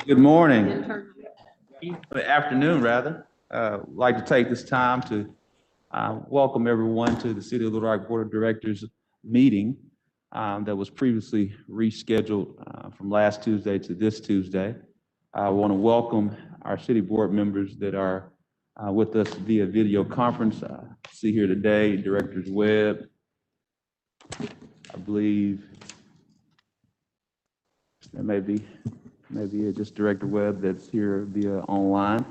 Good morning, good afternoon rather. I'd like to take this time to welcome everyone to the City of Little Rock Board of Directors meeting that was previously rescheduled from last Tuesday to this Tuesday. I want to welcome our city board members that are with us via video conference. See here today, Directors Webb, I believe there maybe just Director Webb that's here via online,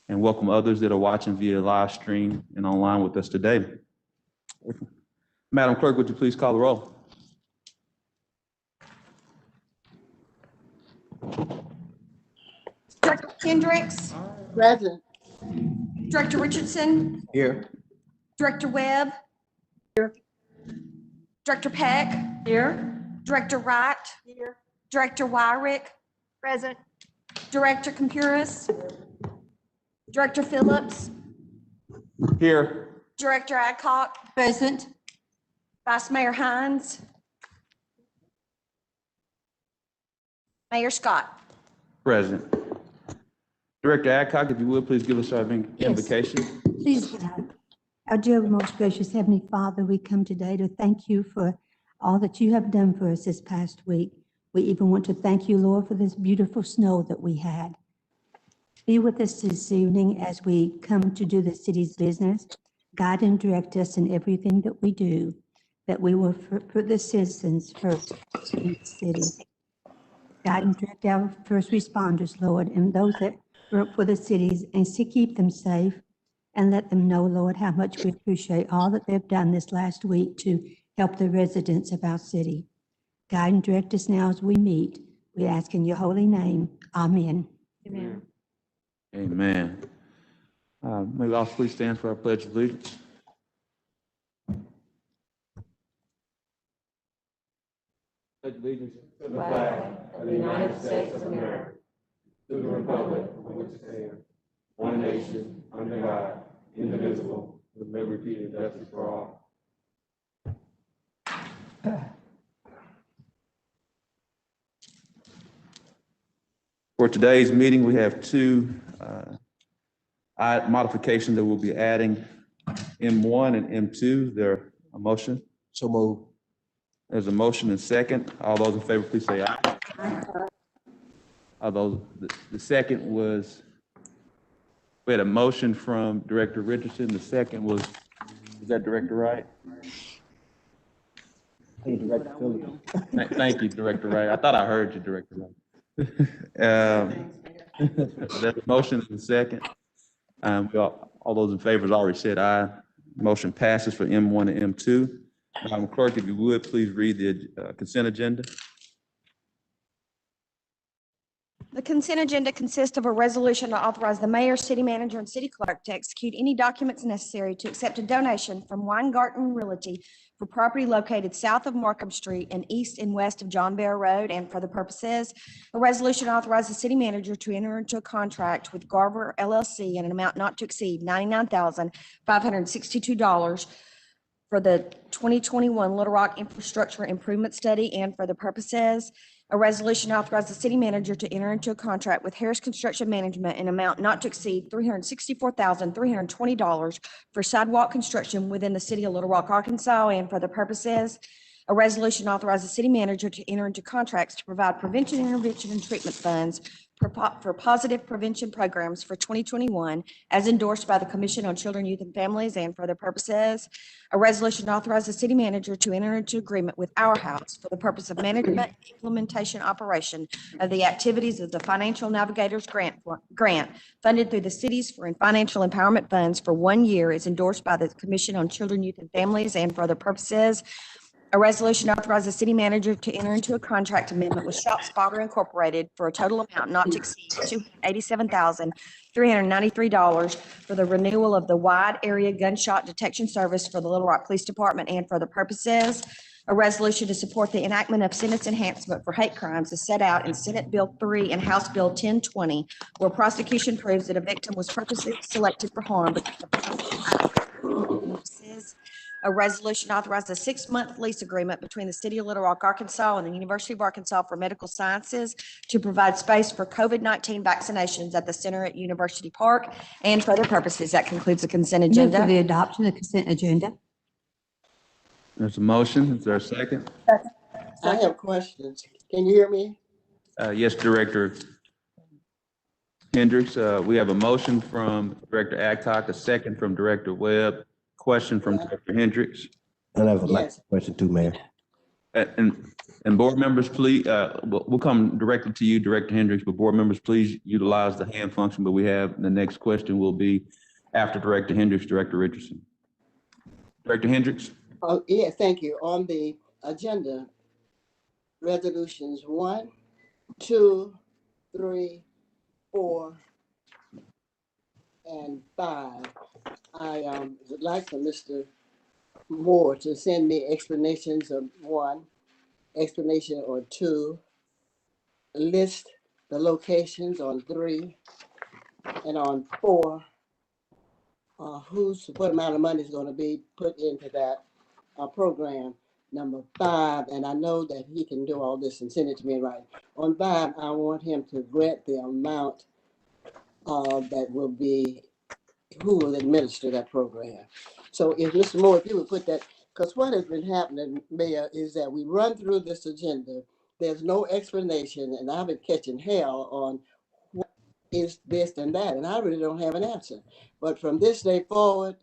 and welcome others that are watching via live stream and online with us today. Madam Clerk, would you please call the roll? Director Kendricks. Present. Director Richardson. Here. Director Webb. Here. Director Peck. Here. Director Wright. Here. Director Wyrick. Present. Director Compuris. Director Phillips. Here. Director Adcock. Present. Vice Mayor Hines. Mayor Scott. Present. Director Adcock, if you would, please give us our invocation. Please, our dear most gracious Heavenly Father, we come today to thank you for all that you have done for us this past week. We even want to thank you, Lord, for this beautiful snow that we had. Be with us this evening as we come to do the city's business. Guide and direct us in everything that we do, that we will put the citizens first in the city. Guide and direct our first responders, Lord, and those that work for the cities, and to keep them safe, and let them know, Lord, how much we appreciate all that they've done this last week to help the residents of our city. Guide and direct us now as we meet. We ask in your holy name. Amen. Amen. Amen. May we all please stand for our Pledge of Allegiance. Pledge allegiance to the flag of the United States of America, to the republic for which it stands, one nation, under God, indivisible, with liberty and justice for all. For today's meeting, we have two modifications that we'll be adding, M1 and M2. There a motion? So moved. There's a motion and second. All those in favor, please say aye. Although the second was, we had a motion from Director Richardson. The second was that Director Wright? Hey, Director Phillips. Thank you, Director Wright. I thought I heard you, Director Wright. That motion is the second. All those in favor has already said aye. Motion passes for M1 and M2. Madam Clerk, if you would, please read the consent agenda. The consent agenda consists of a resolution to authorize the mayor, city manager, and city clerk to execute any documents necessary to accept a donation from Weingarten Realty for property located south of Markham Street and east and west of John Bear Road, and for the purposes, a resolution to authorize the city manager to enter into a contract with Garver LLC in an amount not to exceed $99,562 for the 2021 Little Rock Infrastructure Improvement Study, and for the purposes, a resolution to authorize the city manager to enter into a contract with Harris Construction Management in an amount not to exceed $364,320 for sidewalk construction within the city of Little Rock, Arkansas, and for the purposes, a resolution to authorize the city manager to enter into contracts to provide prevention, intervention, and treatment funds for positive prevention programs for 2021, as endorsed by the Commission on Children, Youth, and Families, and for the purposes, a resolution to authorize the city manager to enter into agreement with Our House for the purpose of management, implementation, operation of the activities of the Financial Navigators Grant funded through the cities for financial empowerment funds for 1 year, is endorsed by the Commission on Children, Youth, and Families, and for the purposes, a resolution to authorize the city manager to enter into a contract amendment with Shop Spotter Incorporated for a total amount not to exceed $287,393 for the renewal of the wide area gunshot detection service for the Little Rock Police Department, and for the purposes, a resolution to support the enactment of sentence enhancement for hate crimes as set out in Senate Bill 3 and House Bill 1020, where prosecution proves that a victim was purposely selected for harm because of purposes. A resolution authorizing a 6-month lease agreement between the City of Little Rock, Arkansas and the University of Arkansas for Medical Sciences to provide space for COVID-19 vaccinations at the center at University Park, and for other purposes. That concludes the consent Move for agenda. the adoption of the consent agenda. There's a motion. Is there a second? I have questions. Can you hear me? Yes, Director Hendricks. We have a motion from Director Actock, a second from Director Webb, question from Director Hendricks. And I have a Yes. question too, Mayor. And board members, please, we'll come directly to you, Director Hendricks, but board members, please utilize the hand function, but we have, the next question will be after Director Hendricks, Director Richardson. Director Hendricks? Oh, yeah, thank you. On the agenda, resolutions 1, 2, 3, 4, and 5. I would like for Mr. Moore to send me explanations of 1, explanation on 2, list the locations on 3, and on 4, what amount of money is going to be put into that program. Number 5, and I know that he can do all this and send it to me right. On 5, I want him to grant the amount that will be, who will administer that program. So if Mr. Moore, if you would put that, because what has been happening, Mayor, is that we run through this agenda, there's no explanation, and I've been catching hell on what is this and that, and I really don't have an answer. But from this day forward,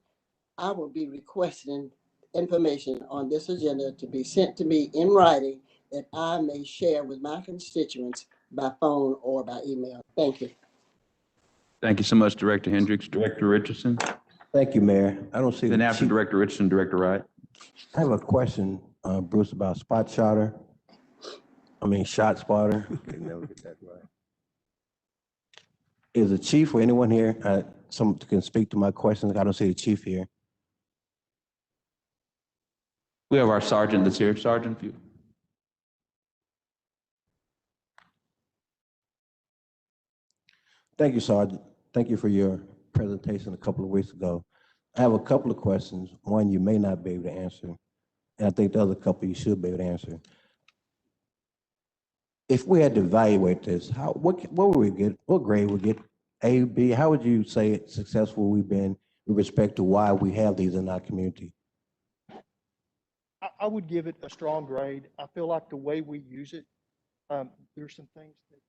I will be requesting information on this agenda to be sent to me in writing that I may share with my constituents by phone or by email. Thank you. Thank you so much, Director Hendricks. Director Richardson? Thank you, Mayor. I don't see. Then the after chief- Director Richardson, Director Wright. I have a question, Bruce, about shot spotter. Can never get that right. Is the chief or anyone here, someone can speak to my questions? I don't see the chief here. We have our sergeant that's here. Sergeant, if you. Thank you, Sergeant. Thank you for your presentation a couple of weeks ago. I have a couple of questions. One you may not be able to answer, and I think the other couple you should be able to answer. If we had to evaluate this, what would we get? What grade would we get? A, B? How would you say successful we've been with respect to why we have these in our community? I would give it a strong grade. I feel like the way we use it, there's some things that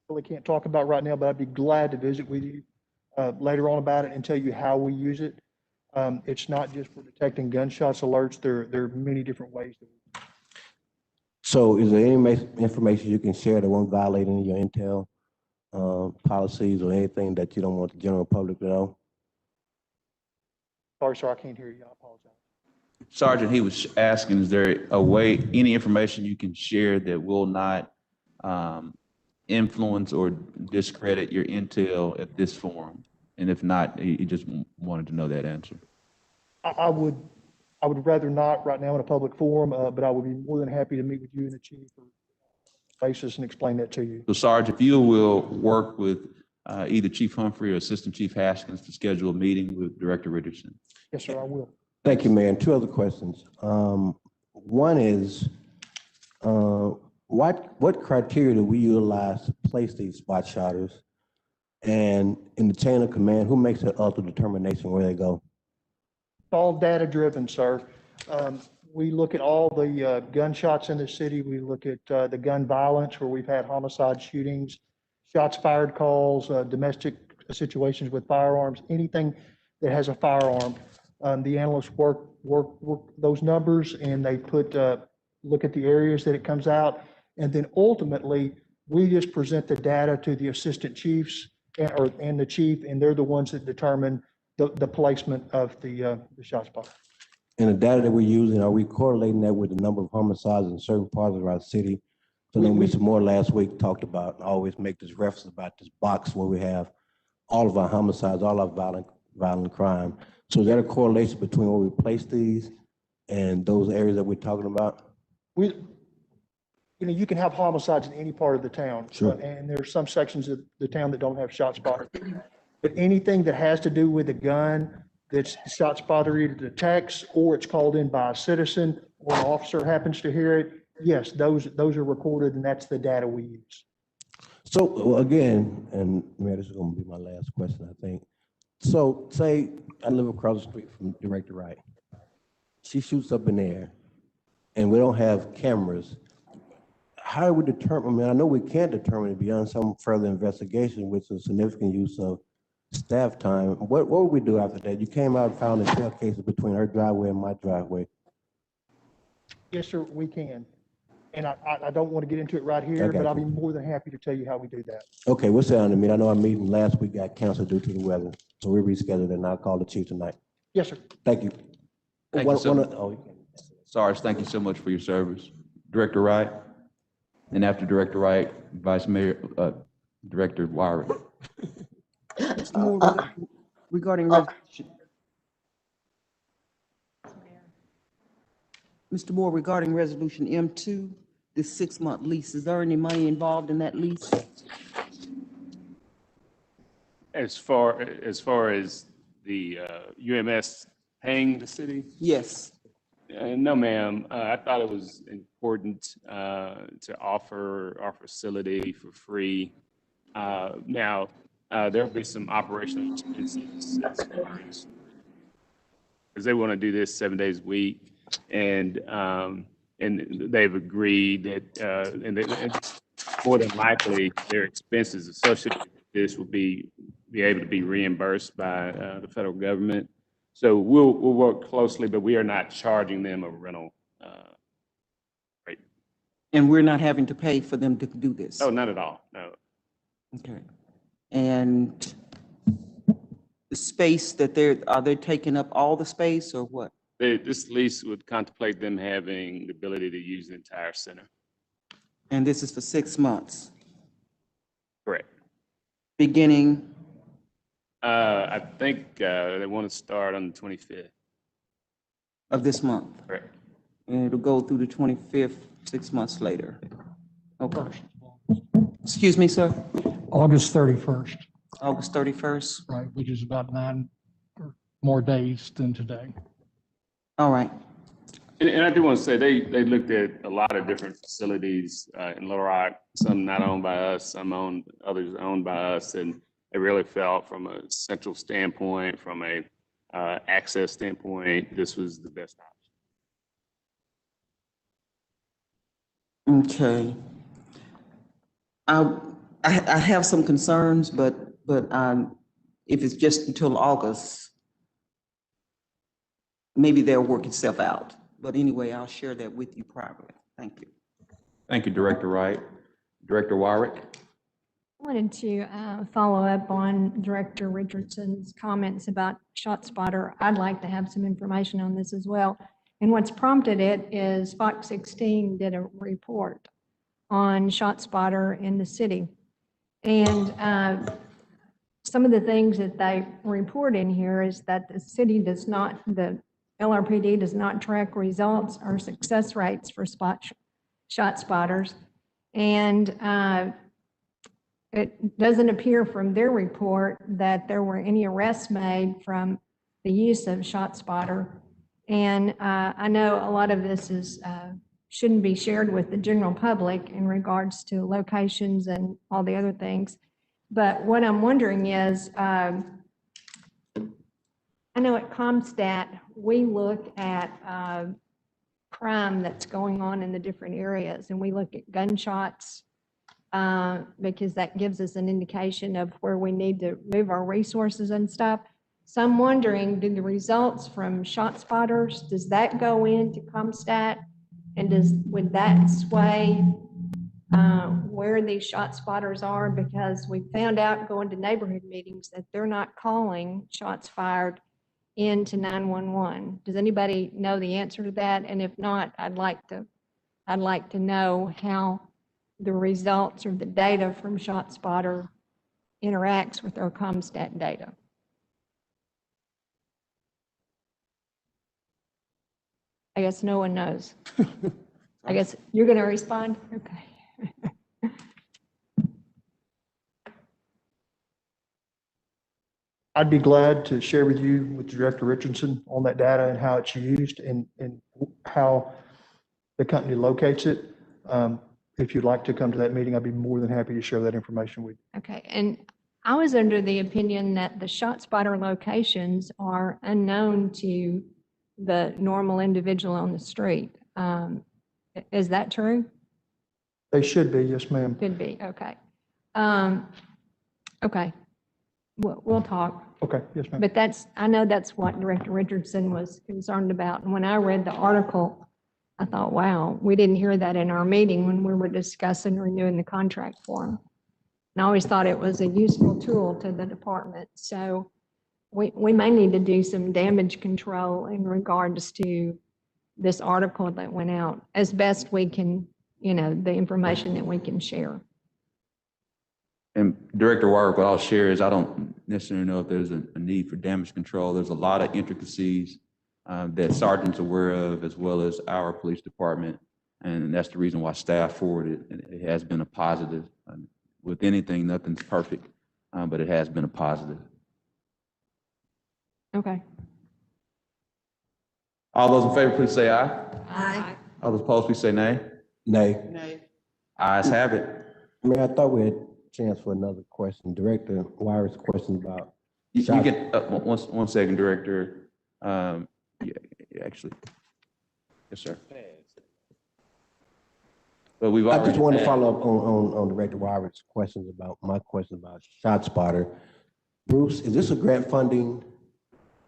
really can't talk about right now, but I'd be glad to visit with you later on about it and tell you how we use it. It's not just for detecting gunshots alerts. There are many different ways that we. So is there any information you can share that won't violate any of your intel policies or anything that you don't want the general public to know? Sorry, sir, I can't hear you. I apologize. Sergeant, he was asking, is there a way, any information you can share that will not influence or discredit your intel at this forum? And if not, he just wanted to know that answer. I would rather not right now in a public forum, but I would be more than happy to meet with you and the chief or basis and explain that to you. So Sarge, if you will work with either Chief Humphrey or Assistant Chief Haskins to schedule a meeting with Director Richardson. Yes, sir, I will. Thank you, Mayor. And two other questions. One is, what criteria do we utilize to place these spot shotters? And in the chain of command, who makes the ultimate determination where they go? It's all data driven, sir. We look at all the gunshots in the city. We look at the gun violence where we've had homicide shootings, shots fired calls, domestic situations with firearms, anything that has a firearm. The analysts work those numbers and they look at the areas that it comes out. And then ultimately, we just present the data to the assistant chiefs and the chief, and they're the ones that determine the placement of the shot spotter. And the data that we're using, are we correlating that with the number of homicides in certain parts of our city? So then Mr. Moore last week talked about, always make this reference about this box where we have all of our homicides, all our violent crime. So is there a correlation between where we place these and those areas that we're talking about? You can have homicides in any part of the town. Sure. And there's some sections of the town that don't have shot spotters. But anything that has to do with a gun that's shot spotter either detects or it's called in by a citizen or an officer happens to hear it, yes, those are recorded and that's the data we use. So well, again, and man, this is going to be my last question, I think. So say I live across the street from Director Wright. She shoots up in the air and we don't have cameras. How do we determine, I mean, I know we can't determine it beyond some further investigation, which is significant use of staff time. What would we do after that? You came out and found a shell cases between her driveway and my driveway. Yes, sir, we can. And I don't want to get into it right here, but I'll be more than happy to tell you how we do that. Okay, what's that on the meeting? I know our meeting last week got canceled due to the weather, so we rescheduled it and I'll call the chief tonight. Yes, sir. Thank you. Thank you so much. Sarge, thank you so much for your service. Director Wright, and after Director Wright, Vice Mayor, Director Wyrick. Mr. Moore, regarding resolution. Mr. Moore, regarding resolution M2, the 6-month lease, is there any money involved in that lease? As far as the UMS paying the city? Yes. No, ma'am. I thought it was important to offer our facility for free. Now, there'll be some operational expenses because they want to do this 7 days a week, and they've agreed that, and more than likely their expenses associated with this will be able to be reimbursed by the federal government. So we'll work closely, but we are not charging them a rental rate. And we're not having to pay for them to do this? Oh, not at all, no. Okay. And the space that are they taking up all the space or what? This lease would contemplate them having the ability to use the entire center. And this is for 6 months, Correct. beginning? I think they want to start on the 25th. Of this month? Correct. And it'll go through the 25th, 6 months later. Okay. Excuse me, sir? August 31st, August 31st? right, which is about 9 or more days than today. All right. And I do want to say they looked at a lot of different facilities in Little Rock, some not owned by us, some others owned by us, and they really felt from a central standpoint, from a access standpoint, this was the best option. Okay. I have some concerns, but if it's just until August, maybe they'll work itself out. But anyway, I'll share that with you privately. Thank you. Thank you, Director Wright. Director Wyrick. I wanted to follow up on Director Richardson's comments about ShotSpotter. I'd like to have some information on this as well. And what's prompted it is Fox 16 did a report on ShotSpotter in the city. And some of the things that they report in here is that the city does not, the LRPD does not track results or success rates for shot spotters. And it doesn't appear from their report that there were any arrests made from the use of shot spotter. And I know a lot of this is shouldn't be shared with the general public in regards to locations and all the other things. But what I'm wondering is, I know at ComStat, we look at crime that's going on in the different areas, and we look at gunshots because that gives us an indication of where we need to move our resources and stuff. So I'm wondering, do the results from shot spotters, does that go into ComStat? And would that sway where these shot spotters are? Because we found out going to neighborhood meetings that they're not calling shots fired into 911. Does anybody know the answer to that? And if not, I'd like to know how the results or the data from shot spotter interacts with our ComStat data. I guess no one knows. I guess you're going to respond? Okay. I'd be glad to share with you, with Director Richardson, on that data and how it's used and how the company locates it. If you'd like to come to that meeting, I'd be more than happy to share that information with you. Okay, and I was under the opinion that the shot spotter locations are unknown to the normal individual on the street. Is that true? They should be, yes, ma'am. Could be, okay. Okay, we'll talk. Okay, yes, ma'am. But I know that's what Director Richardson was concerned about. And when I read the article, I thought, wow, we didn't hear that in our meeting when we were discussing renewing the contract for them. And I always thought it was a useful tool to the department. So we may need to do some damage control in regards to this article that went out as best we can, the information that we can share. And Director Warwick, what I'll share is I don't necessarily know if there's a need for damage control. There's a lot of intricacies that sergeants are aware of, as well as our police department. And that's the reason why staff forwarded it. It has been a positive. With anything, nothing's perfect, but it has been a positive. Okay. All those in favor, please say aye. Aye. All those opposed, please say nay. Nay. Nay. Ayes have it. Mayor, I thought we had a chance for another question. Director Wyrick's question about. You can, one second, Director. Yeah, actually. Yes, sir. But we've I already. just want to follow up on Director Wyrick's questions about, my question about shot spotter. Bruce, is this a grant funding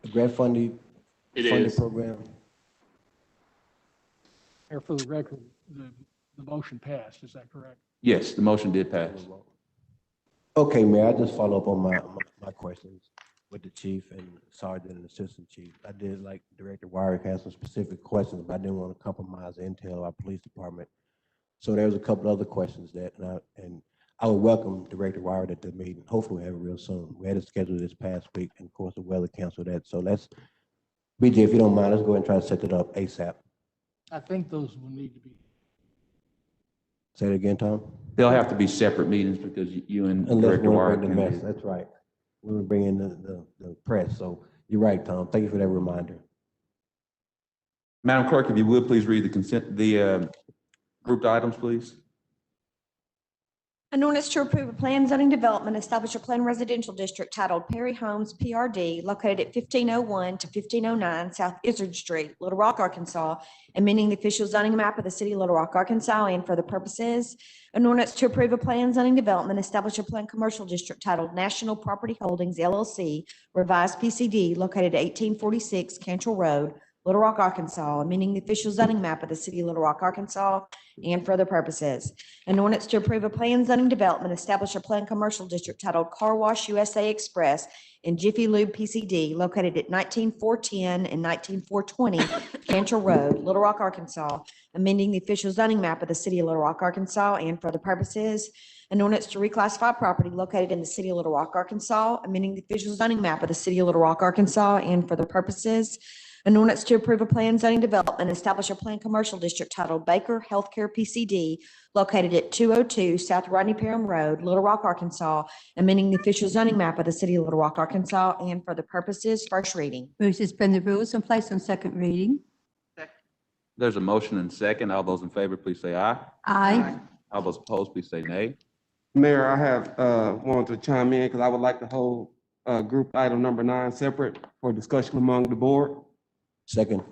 It funded is. program? There for the record, the motion passed, is that correct? Yes, the motion did pass. Okay, Mayor, I just follow up on my questions with the chief and sergeant and assistant chief. I did, like Director Wyrick had some specific questions, but I didn't want to compromise the intel of our police department. So there's a couple other questions that, and I would welcome Director Wyrick at the meeting. Hopefully we'll have it real soon. We had it scheduled this past week, and of course the weather canceled that. So let's, BJ, if you don't mind, let's go ahead and try to set it up ASAP. I think those will need to be. Say it again, Tom? They'll have to be separate meetings because you and Unless Director we Warwick bring the can mess, be. that's right. We will bring in the press. So you're right, Tom. Thank you for that reminder. Madam Clerk, if you would, please read the grouped items, please. An ordinance to approve a plan zoning development, establish a planned residential district titled Perry Homes PRD located at 1501 to 1509 South Izzard Street, Little Rock, Arkansas, amending the official zoning map of the city of Little Rock, Arkansas, and for the purposes. An ordinance to approve a planned zoning development, establish a planned commercial district titled National Property Holdings LLC, revised PCD, located at 1846 Cantrell Road, Little Rock, Arkansas, amending the official zoning map of the city of Little Rock, Arkansas, and for other purposes. An ordinance to approve a planned zoning development, establish a planned commercial district titled Car Wash USA Express and Jiffy Lube PCD located at 19410 and 19420 Cantrell Road, Little Rock, Arkansas, amending the official zoning map of the city of Little Rock, Arkansas, and for other purposes. An ordinance to reclassify property located in the city of Little Rock, Arkansas, amending the official zoning map of the city of Little Rock, Arkansas, and for the purposes. An ordinance to approve a planned zoning development, establish a planned commercial district titled Baker Healthcare PCD located at 202 South Rodney Parham Road, Little Rock, Arkansas, amending the official zoning map of the city of Little Rock, Arkansas, and for the purposes. First reading. Move to suspend the rules and place on second reading. There's a motion and second. All those in favor, please say aye. Aye. All those opposed, please say nay. Mayor, I have wanted to chime in because I would like to hold group item number 9 separate for discussion among the board. Second.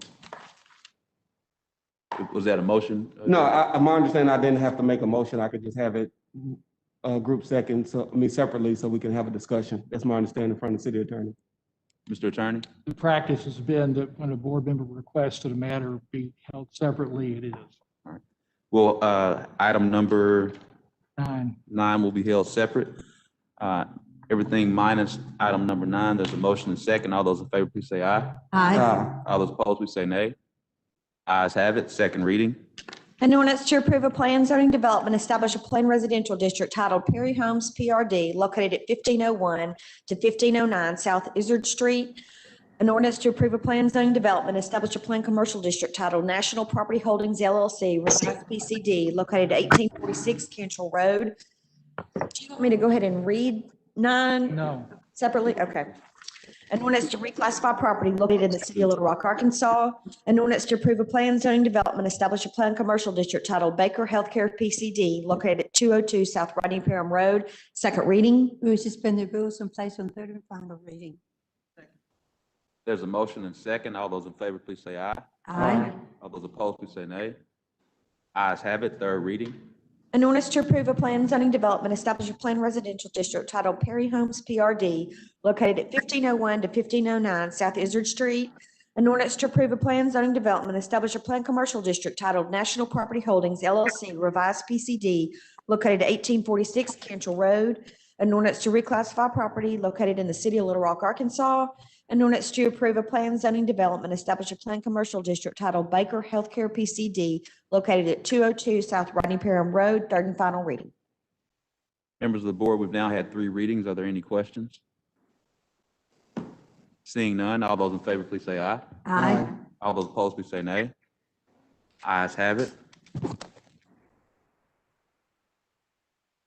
Was that a motion? No, my understanding, I didn't have to make a motion. I could just have it group second, separately, so we can have a discussion. That's my understanding from the city attorney. Mr. Attorney? The practice has been that when a board member requests that a matter be held separately, it is. Well, item number 9. will be held separate. Everything minus item number 9, there's a motion and second. All those in favor, please say aye. Aye. All those opposed, please say nay. Ayes have it. Second reading. An ordinance to approve a planned zoning development, establish a planned residential district titled Perry Homes PRD located at 1501 to 1509 South Izzard Street. An ordinance to approve a planned zoning development, establish a planned commercial district titled National Property Holdings LLC, revised PCD, located at 1846 Cantrell Road. Do you want me to go ahead and read 9 No. separately? Okay. An ordinance to reclassify property located in the city of Little Rock, Arkansas. An ordinance to approve a planned zoning development, establish a planned commercial district titled Baker Healthcare PCD, located at 202 South Rodney Parham Road. Second reading. Move to suspend the rules and place on third and final reading. There's a motion and second. All those in favor, please say aye. Aye. All those opposed, please say nay. Ayes have it. Third reading. An ordinance to approve a planned zoning development, establish a planned residential district titled Perry Homes PRD, located at 1501 to 1509 South Izzard Street. An ordinance to approve a planned zoning development, establish a planned commercial district titled National Property Holdings LLC, revised PCD, located at 1846 Cantrell Road. An ordinance to reclassify property located in the city of Little Rock, Arkansas. An ordinance to approve a planned zoning development, establish a planned commercial district titled Baker Healthcare PCD, located at 202 South Rodney Parham Road. Third and final reading. Members of the board, we've now had 3 readings. Are there any questions? Seeing none, all those in favor, please say aye. Aye. All those opposed, please say nay. Ayes have it.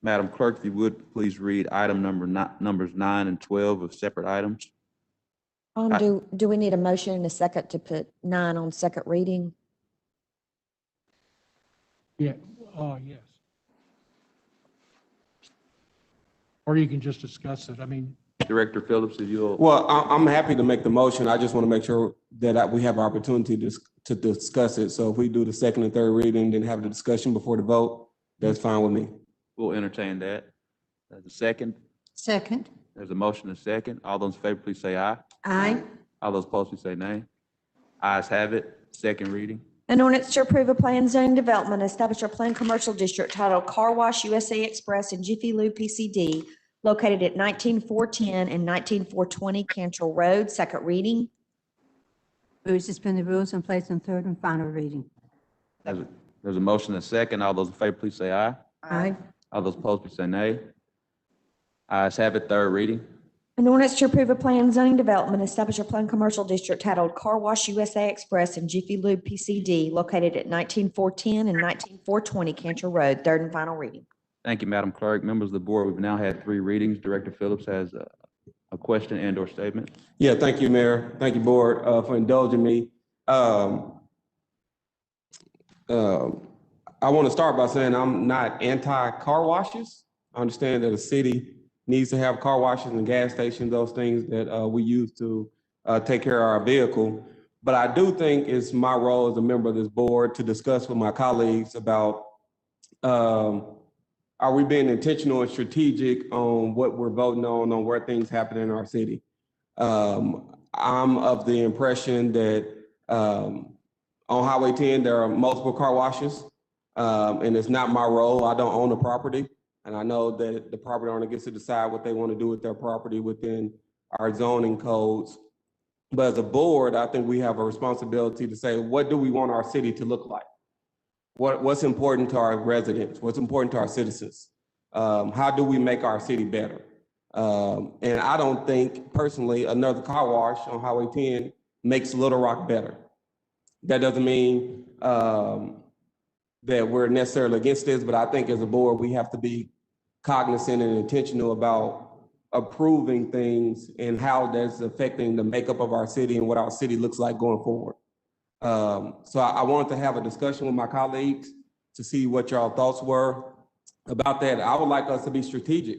Madam Clerk, if you would, please read numbers 9 and 12 of separate items. Do we need a motion and a second to put 9 on second reading? Yeah, yes. Or you can just discuss it. I mean, Director Phillips, if you'll. Well, I'm happy to make the motion. I just want to make sure that we have opportunity to discuss it. So if we do the second and third reading, then have the discussion before the vote, that's fine with me. We'll entertain that. There's a second. Second. There's a motion and a second. All those in favor, please say aye. Aye. All those opposed, please say nay. Ayes have it. Second reading. An ordinance to approve a planned zoning development, establish a planned commercial district titled Car Wash USA Express and Jiffy Lube PCD, located at 19410 and 19420 Cantrell Road. Second reading. Move to suspend the rules and place on third and final reading. There's a motion and a second. All those in favor, please say aye. Aye. All those opposed, please say nay. Ayes have it. Third reading. An ordinance to approve a planned zoning development, establish a planned commercial district titled Car Wash USA Express and Jiffy Lube PCD, located at 19410 and 19420 Cantrell Road. Third and final reading. Thank you, Madam Clerk. Members of the board, we've now had 3 readings. Director Phillips has a question and/or statement. Yeah, thank you, Mayor. Thank you, board, for indulging me. I want to start by saying I'm not anti-car washes. I understand that a city needs to have car washes and gas stations, those things that we use to take care of our vehicle. But I do think it's my role as a member of this board to discuss with my colleagues about are we being intentional and strategic on what we're voting on where things happen in our city. I'm of the impression that On Highway 10, there are multiple car washes, and it's not my role. I don't own the property. And I know that the property owner gets to decide what they want to do with their property within our zoning codes. But as a board, I think we have a responsibility to say, what do we want our city to look like? What's important to our residents? What's important to our citizens? How do we make our city better? And I don't think personally another car wash on Highway 10 makes Little Rock better. That doesn't mean that we're necessarily against this, but I think as a board, we have to be cognizant and intentional about approving things and how that's affecting the makeup of our city and what our city looks like going forward. So I wanted to have a discussion with my colleagues to see what y'all thoughts were about that. I would like us to be strategic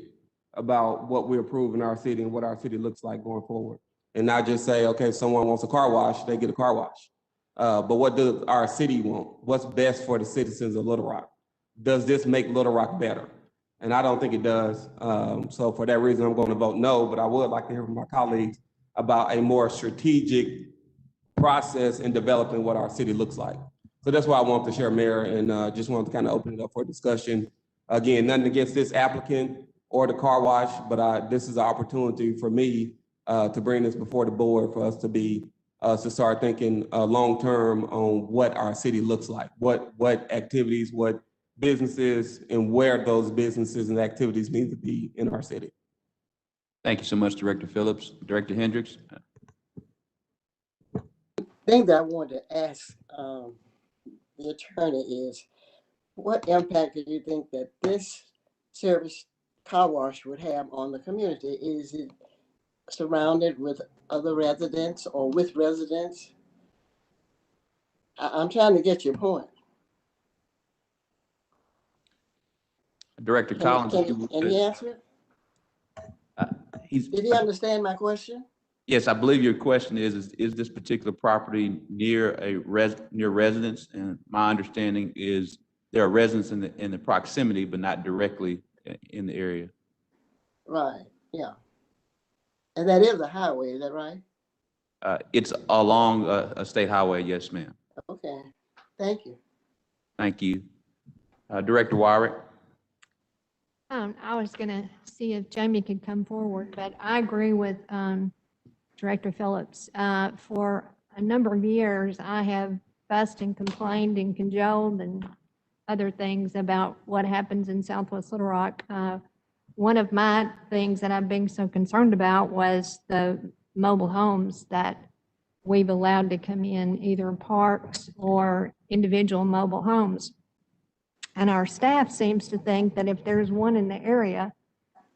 about what we approve in our city and what our city looks like going forward. And not just say, okay, someone wants a car wash, they get a car wash. But what does our city want? What's best for the citizens of Little Rock? Does this make Little Rock better? And I don't think it does. So for that reason, I'm going to vote no, but I would like to hear from my colleagues about a more strategic process in developing what our city looks like. So that's why I wanted to share, Mayor, and just wanted to kind of open it up for discussion. Again, nothing against this applicant or the car wash, but this is an opportunity for me to bring this before the board for us to start thinking long-term on what our city looks like, what activities, what businesses, and where those businesses and activities need to be in our city. Thank you so much, Director Phillips. Director Hendricks? Thing that I wanted to ask the attorney is, what impact do you think that this service car wash would have on the community? Is it surrounded with other residents or with residents? I'm trying to get your point. Director Collins, if you Can he answer it? Did he understand my question? Yes, I believe your question is this particular property near near residents? And my understanding is there are residents in the proximity, but not directly in the area. Right, yeah. And that is a highway, is that right? It's along a state highway, yes, ma'am. Okay, thank you. Thank you. Director Warwick? I was going to see if Jamie could come forward, but I agree with Director Phillips. For a number of years, I have fussed and complained and cajoled and other things about what happens in Southwest Little Rock. One of my things that I've been so concerned about was the mobile homes that we've allowed to come in, either parks or individual mobile homes. And our staff seems to think that if there's one in the area,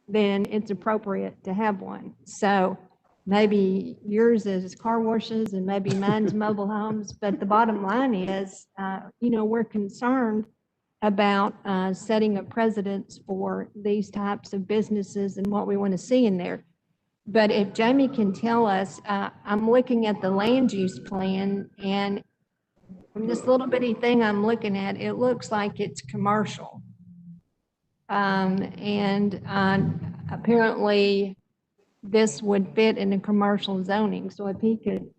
then it's appropriate to have one. So maybe yours is car washes and maybe mine's mobile homes. But the bottom line is, we're concerned about setting a precedence for these types of businesses and what we want to see in there. But if Jamie can tell us, I'm looking at the land use plan, and from this little bitty thing I'm looking at, it looks like it's commercial. And apparently this would fit in the commercial zoning. So if he could.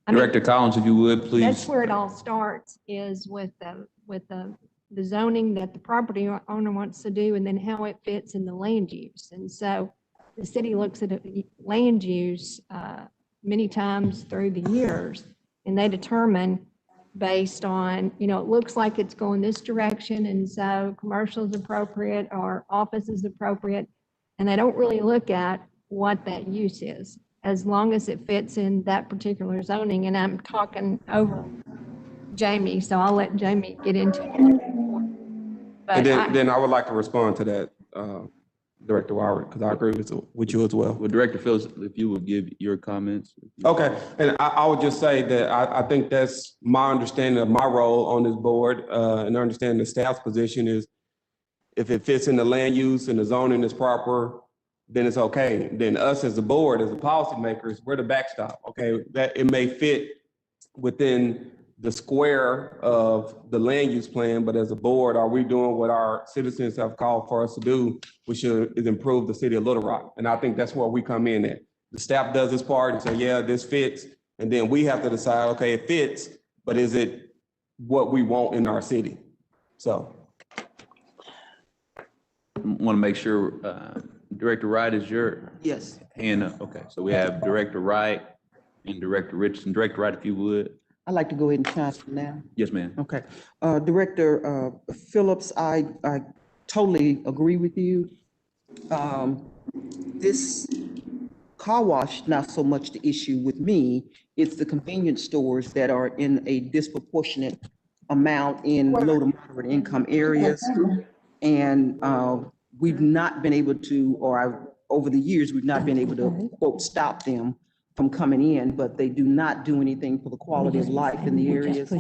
Director Collins, if you would, please. That's where it all starts, is with the zoning that the property owner wants to do, and then how it fits in the land use. And so the city looks at land use many times through the years, and they determine based on, it looks like it's going this direction, and so commercial is appropriate or office is appropriate, and they don't really look at what that use is, as long as it fits in that particular zoning. And I'm talking over Jamie, so I'll let Jamie get into it. And then I would like to respond to that, Director Warwick, because I agree with you as well. Well, Director Phillips, if you would give your comments. Okay, and I would just say that I think that's my understanding of my role on this board, and understanding the staff's position is, if it fits in the land use and the zoning is proper, then it's okay. Then us as a board, as the policymakers, we're the backstop, okay? That it may fit within the square of the land use plan, but as a board, are we doing what our citizens have called for us to do, which is improve the city of Little Rock? And I think that's where we come in at. The staff does this part and say, yeah, this fits. And then we have to decide, okay, it fits, but is it what we want in our city? So. Want to make sure, Director Wright is your Yes. hand up. Okay, so we have Director Wright and Director Richardson. Director Wright, if you would. I'd like to go ahead and chime in now. Yes, ma'am. Okay. Director Phillips, I totally agree with you. This car wash, not so much the issue with me. It's the convenience stores that are in a disproportionate amount in low to moderate income areas. And we've not been able to, over the years, we've not been able to, quote, stop them from coming in, but they do not do anything for the quality of life in the areas.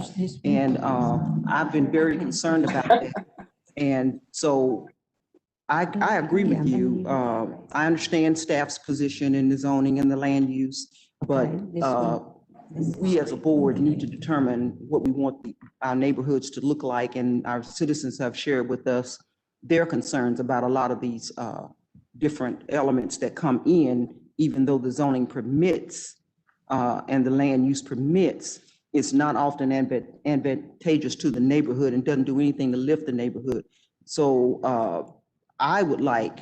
And I've been very concerned about that. And so I agree with you. I understand staff's position in the zoning and the land use, but we as a board need to determine what we want our neighborhoods to look like, and our citizens have shared with us their concerns about a lot of these different elements that come in, even though the zoning permits and the land use permits, it's not often advantageous to the neighborhood and doesn't do anything to lift the neighborhood. So I would like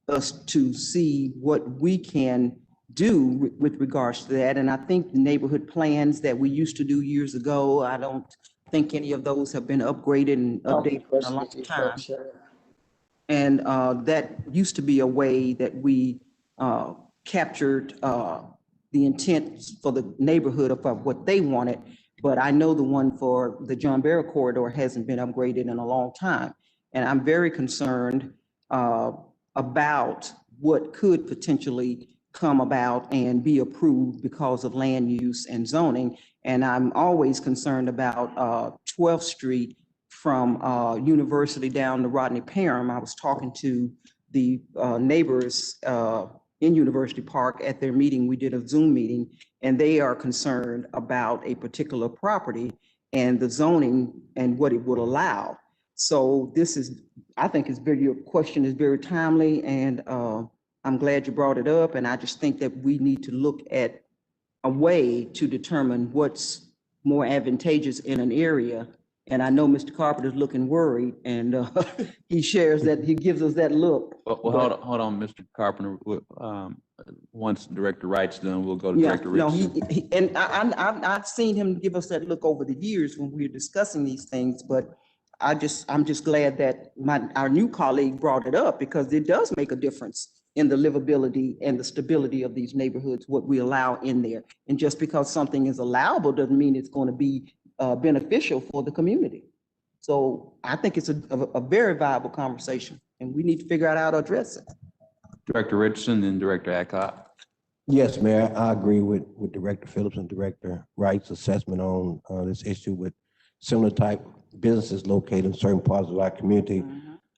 us to see what we can do with regards to that. And I think the neighborhood plans that we used to do years ago, I don't think any of those have been upgraded and updated in a long time. And that used to be a way that we captured the intent for the neighborhood of what they wanted. But I know the one for the John Barrow corridor hasn't been upgraded in a long time. And I'm very concerned about what could potentially come about and be approved because of land use and zoning. And I'm always concerned about 12th Street from University down to Rodney Parham. I was talking to the neighbors in University Park at their meeting. We did a Zoom meeting, and they are concerned about a particular property and the zoning and what it would allow. So this is, I think your question is very timely, and I'm glad you brought it up. And I just think that we need to look at a way to determine what's more advantageous in an area. And I know Mr. Carpenter's looking worried, and he shares that, he gives us that look. Well, hold on, Mr. Carpenter. Once Director Wright's done, we'll go to Yeah, Director no, Richardson. and I've seen him give us that look over the years when we were discussing these things, but I'm just glad that our new colleague brought it up, because it does make a difference in the livability and the stability of these neighborhoods, what we allow in there. And just because something is allowable doesn't mean it's going to be beneficial for the community. So I think it's a very viable conversation, and we need to figure out how to address it. Director Richardson and Director Adcock. Yes, Mayor, I agree with Director Phillips and Director Wright's assessment on this issue with similar type businesses located in certain parts of our community.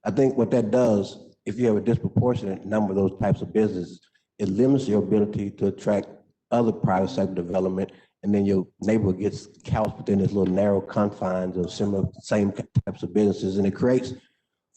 I think what that does, if you have a disproportionate number of those types of businesses, it limits your ability to attract other private sector development, and then your neighborhood gets couched within this little narrow confines of same types of businesses, and it creates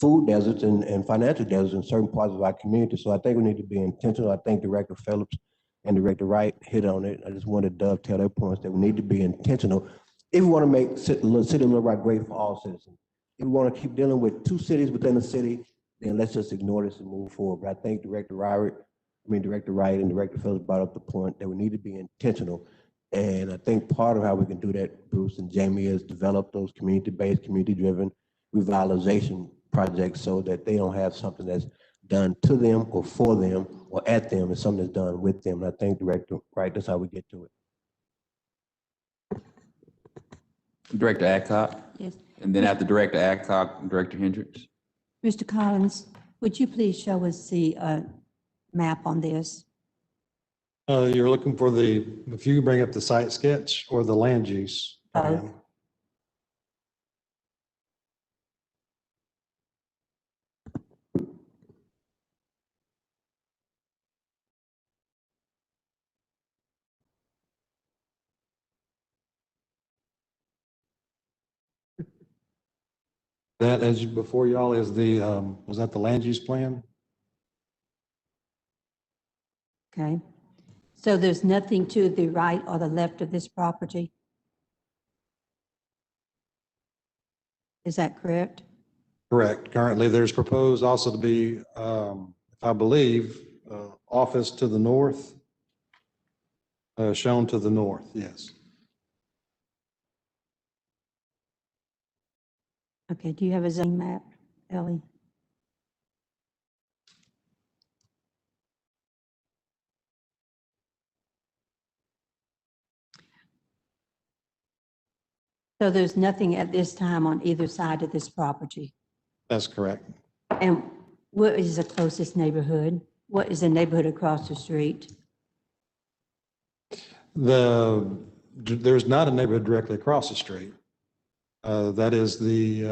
food deserts and financial deserts in certain parts of our community. So I think we need to be intentional. I think Director Phillips and Director Wright hit on it. I just wanted to dovetail their points that we need to be intentional if we want to make City of Little Rock great for all citizens. If we want to keep dealing with two cities within the city, then let's just ignore this and move forward. But I think Director Wright and Director Phillips brought up the point that we need to be intentional. And I think part of how we can do that, Bruce and Jamie, is develop those community-based, community-driven revitalization projects so that they don't have something that's done to them or for them or at them. It's something that's done with them. And I think Director Wright, that's how we get to it. Director Adcock. Yes. And then after Director Adcock, Director Hendricks. Mr. Collins, would you please show us the map on this? You're looking for if you bring up the site sketch or the land use plan. That, before y'all, is was that the land use plan? Okay. So there's nothing to the right or the left of this property? Is that correct? Correct. Currently, there's proposed also to be, if I believe, office to the north, shown to the north, yes. Okay, do you have a zoning map, Ellie? So there's nothing at this time on either side of this property? That's correct. And what is the closest neighborhood? What is the neighborhood across the street? There's not a neighborhood directly across the street. That is the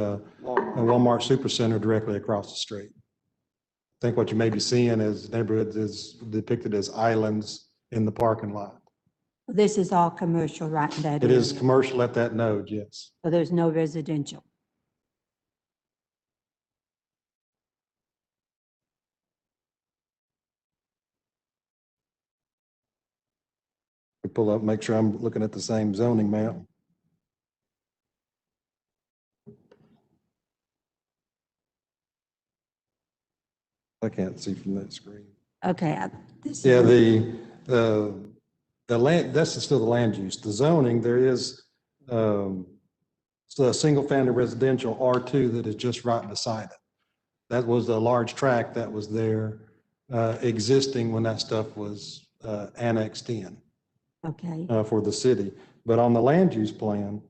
Walmart Supercenter directly across the street. I think what you may be seeing is neighborhoods is depicted as islands in the parking lot. This is all commercial right in that It area? is commercial at that node, yes. So there's no residential? Pull up, make sure I'm looking at the same zoning map. I can't see from that screen. Okay. This Yeah, is- the land, that's still the land use. The zoning, there is so a single family residential R2 that is just right beside it. That was a large tract that was there existing when that stuff was annexed in Okay, for the city. But on the land use plan,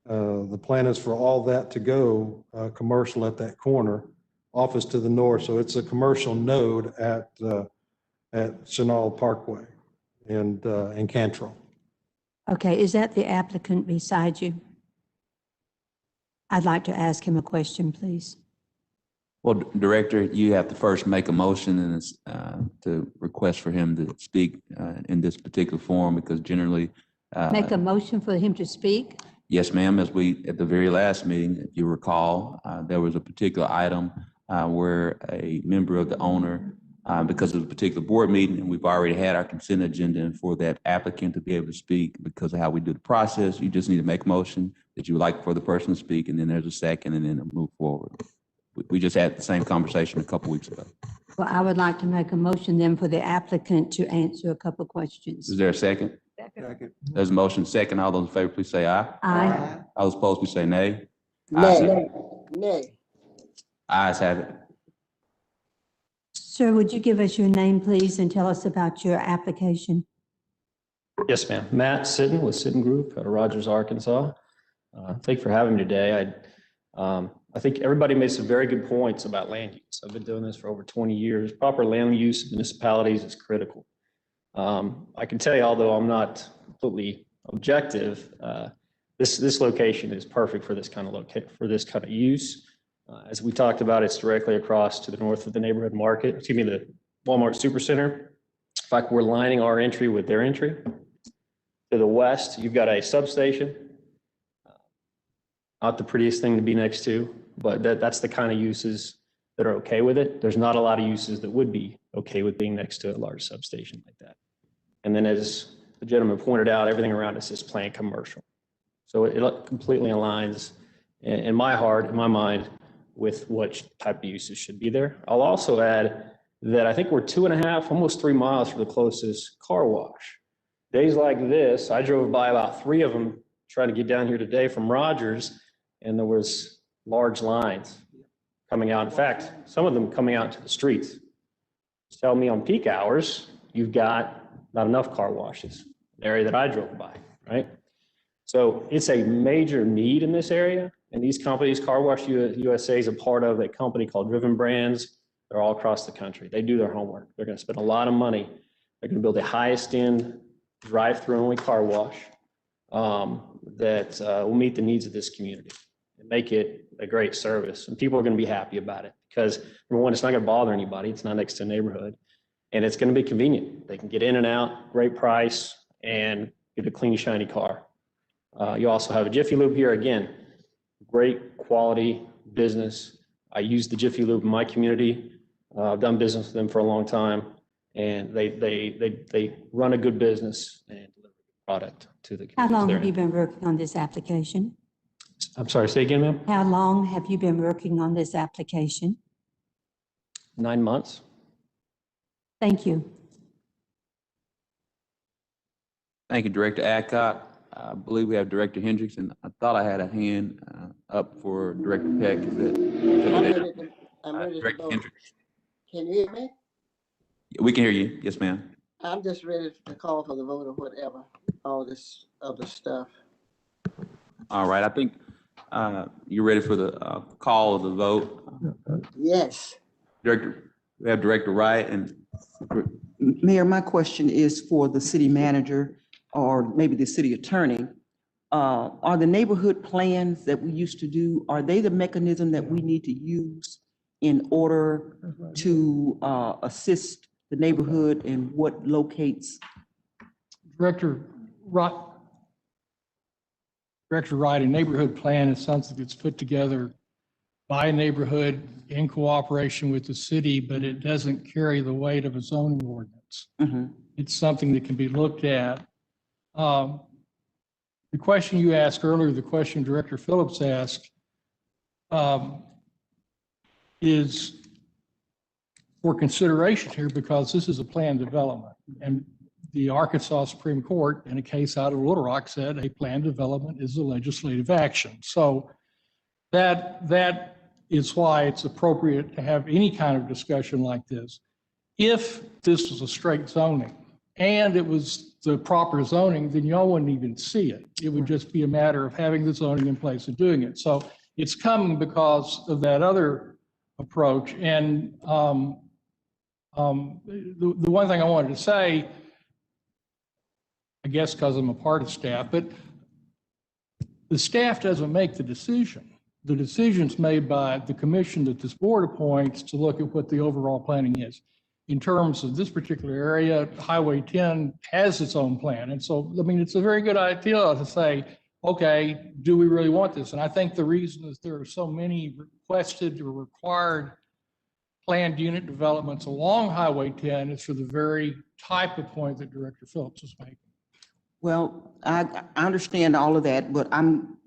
the plan is for all that to go commercial at that corner, office to the north. So it's a commercial node at Chenal Parkway and Cantrell. okay, is that the applicant beside you? I'd like to ask him a question, please. Well, Director, you have to first make a motion and it's, to request for him to speak in this particular forum because generally. Make a motion for him to speak? Yes, ma'am. As at the very last meeting, if you recall, there was a particular item where a member of the owner, because of a particular board meeting, and we've already had our consent agenda, and for that applicant to be able to speak because of how we do the process, you just need to make a motion that you would like for the person to speak, and then there's a second, and then move forward. We just had the same conversation a couple weeks ago. Well, I would like to make a motion then for the applicant to answer a couple questions. Is there a second? Second. There's a motion second. All those in favor, please say aye. Aye. All those opposed, please say nay. Nay, nay. Ayes have it. Sir, would you give us your name, please, and tell us about your application? Yes, ma'am. Matt Sitton with Sitton Group out of Rogers, Arkansas. Thank you for having me today. I think everybody made some very good points about land use. I've been doing this for over 20 years. Proper land use in municipalities is critical. I can tell you, although I'm not completely objective, this location is perfect for this kind of use. As we talked about, it's directly across to the north of the neighborhood market, the Walmart Supercenter. In fact, we're lining our entry with their entry. To the west, you've got a substation. Not the prettiest thing to be next to, but that's the kind of uses that are okay with it. There's not a lot of uses that would be okay with being next to a large substation like that. And then as the gentleman pointed out, everything around us is planned commercial. So it completely aligns in my heart, in my mind, with what type of uses should be there. I'll also add that I think we're 2.5, almost 3 miles from the closest car wash. Days like this, I drove by about 3 of them trying to get down here today from Rogers, and there was large lines coming out. In fact, some of them coming out to the streets. Tell me on peak hours, you've got not enough car washes, the area that I drove by, right? So it's a major need in this area. And these companies, Car Wash USA is a part of a company called Driven Brands. They're all across the country. They do their homework. They're going to spend a lot of money. They're going to build the highest end drive-through only car wash that will meet the needs of this community and make it a great service. And people are going to be happy about it because, number one, it's not going to bother anybody. It's not next to a neighborhood. And it's going to be convenient. They can get in and out, great price, and get a clean, shiny car. You also have a Jiffy Lube here. Again, great quality business. I use the Jiffy Lube in my community. I've done business with them for a long time. and they run a good business and deliver a good product to the How communities long they're have you in. been working on this application? I'm sorry, say again, ma'am? How long have you been working on this application? 9 months? Thank you. Thank you, Director Adcock. I believe we have Director Hendricks, and I thought I had a hand up for Director Peck. Is that? I'm ready to Director vote. Hendricks. Can you hear me? We can hear you. Yes, ma'am. I'm just ready to call for the vote or whatever, all this other stuff. All right. I think you're ready for the call of the vote. Yes. Director, we have Director Wright and Mayor, my question is for the city manager or maybe the city attorney. Are the neighborhood plans that we used to do, are they the mechanism that we need to use in order to assist the neighborhood in what locates? Director Wright, a neighborhood plan is something that's put together by a neighborhood in cooperation with the city, but it doesn't carry the weight of a zoning ordinance. Mhm. It's something that can be looked at. The question you asked earlier, the question Director Phillips asked, is for consideration here because this is a planned development. And the Arkansas Supreme Court, in a case out of Little Rock, said a planned development is a legislative action. So that is why it's appropriate to have any kind of discussion like this. If this was a straight zoning and it was the proper zoning, then y'all wouldn't even see it. It would just be a matter of having the zoning in place and doing it. So it's coming because of that other approach. And the one thing I wanted to say, I guess because I'm a part of staff, but the staff doesn't make the decision. The decision's made by the commission that this board appoints to look at what the overall planning is. In terms of this particular area, Highway 10 has its own plan. And so, I mean, it's a very good idea to say, okay, do we really want this? And I think the reason is there are so many requested or required planned unit developments along Highway 10 is for the very type of point that Director Phillips is making. Well, I understand all of that, but I'm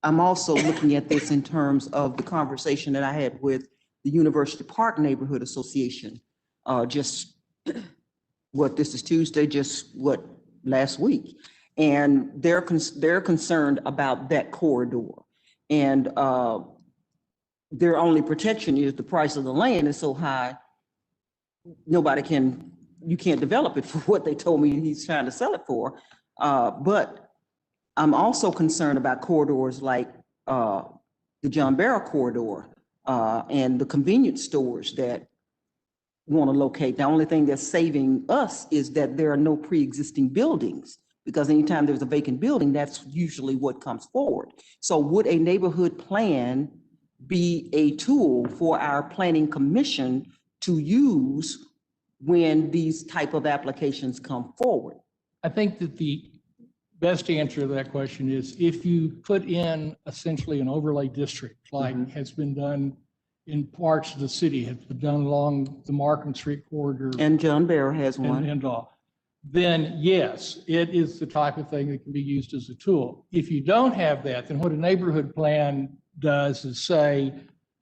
also looking at this in terms of the conversation that I had with the University Park Neighborhood Association. Just this is Tuesday, last week. And they're concerned about that corridor. And their only protection is the price of the land is so high, you can't develop it for what they told me he's trying to sell it for. But I'm also concerned about corridors like the John Barrow corridor and the convenience stores that want to locate. The only thing that's saving us is that there are no pre-existing buildings, because anytime there's a vacant building, that's usually what comes forward. So would a neighborhood plan be a tool for our planning commission to use when these type of applications come forward? I think that the best answer to that question is if you put in essentially an overlay district, like has been done in parts of the city, has been done along the Markham Street corridor. And John Barrow has one. And all, then yes, it is the type of thing that can be used as a tool. If you don't have that, then what a neighborhood plan does is say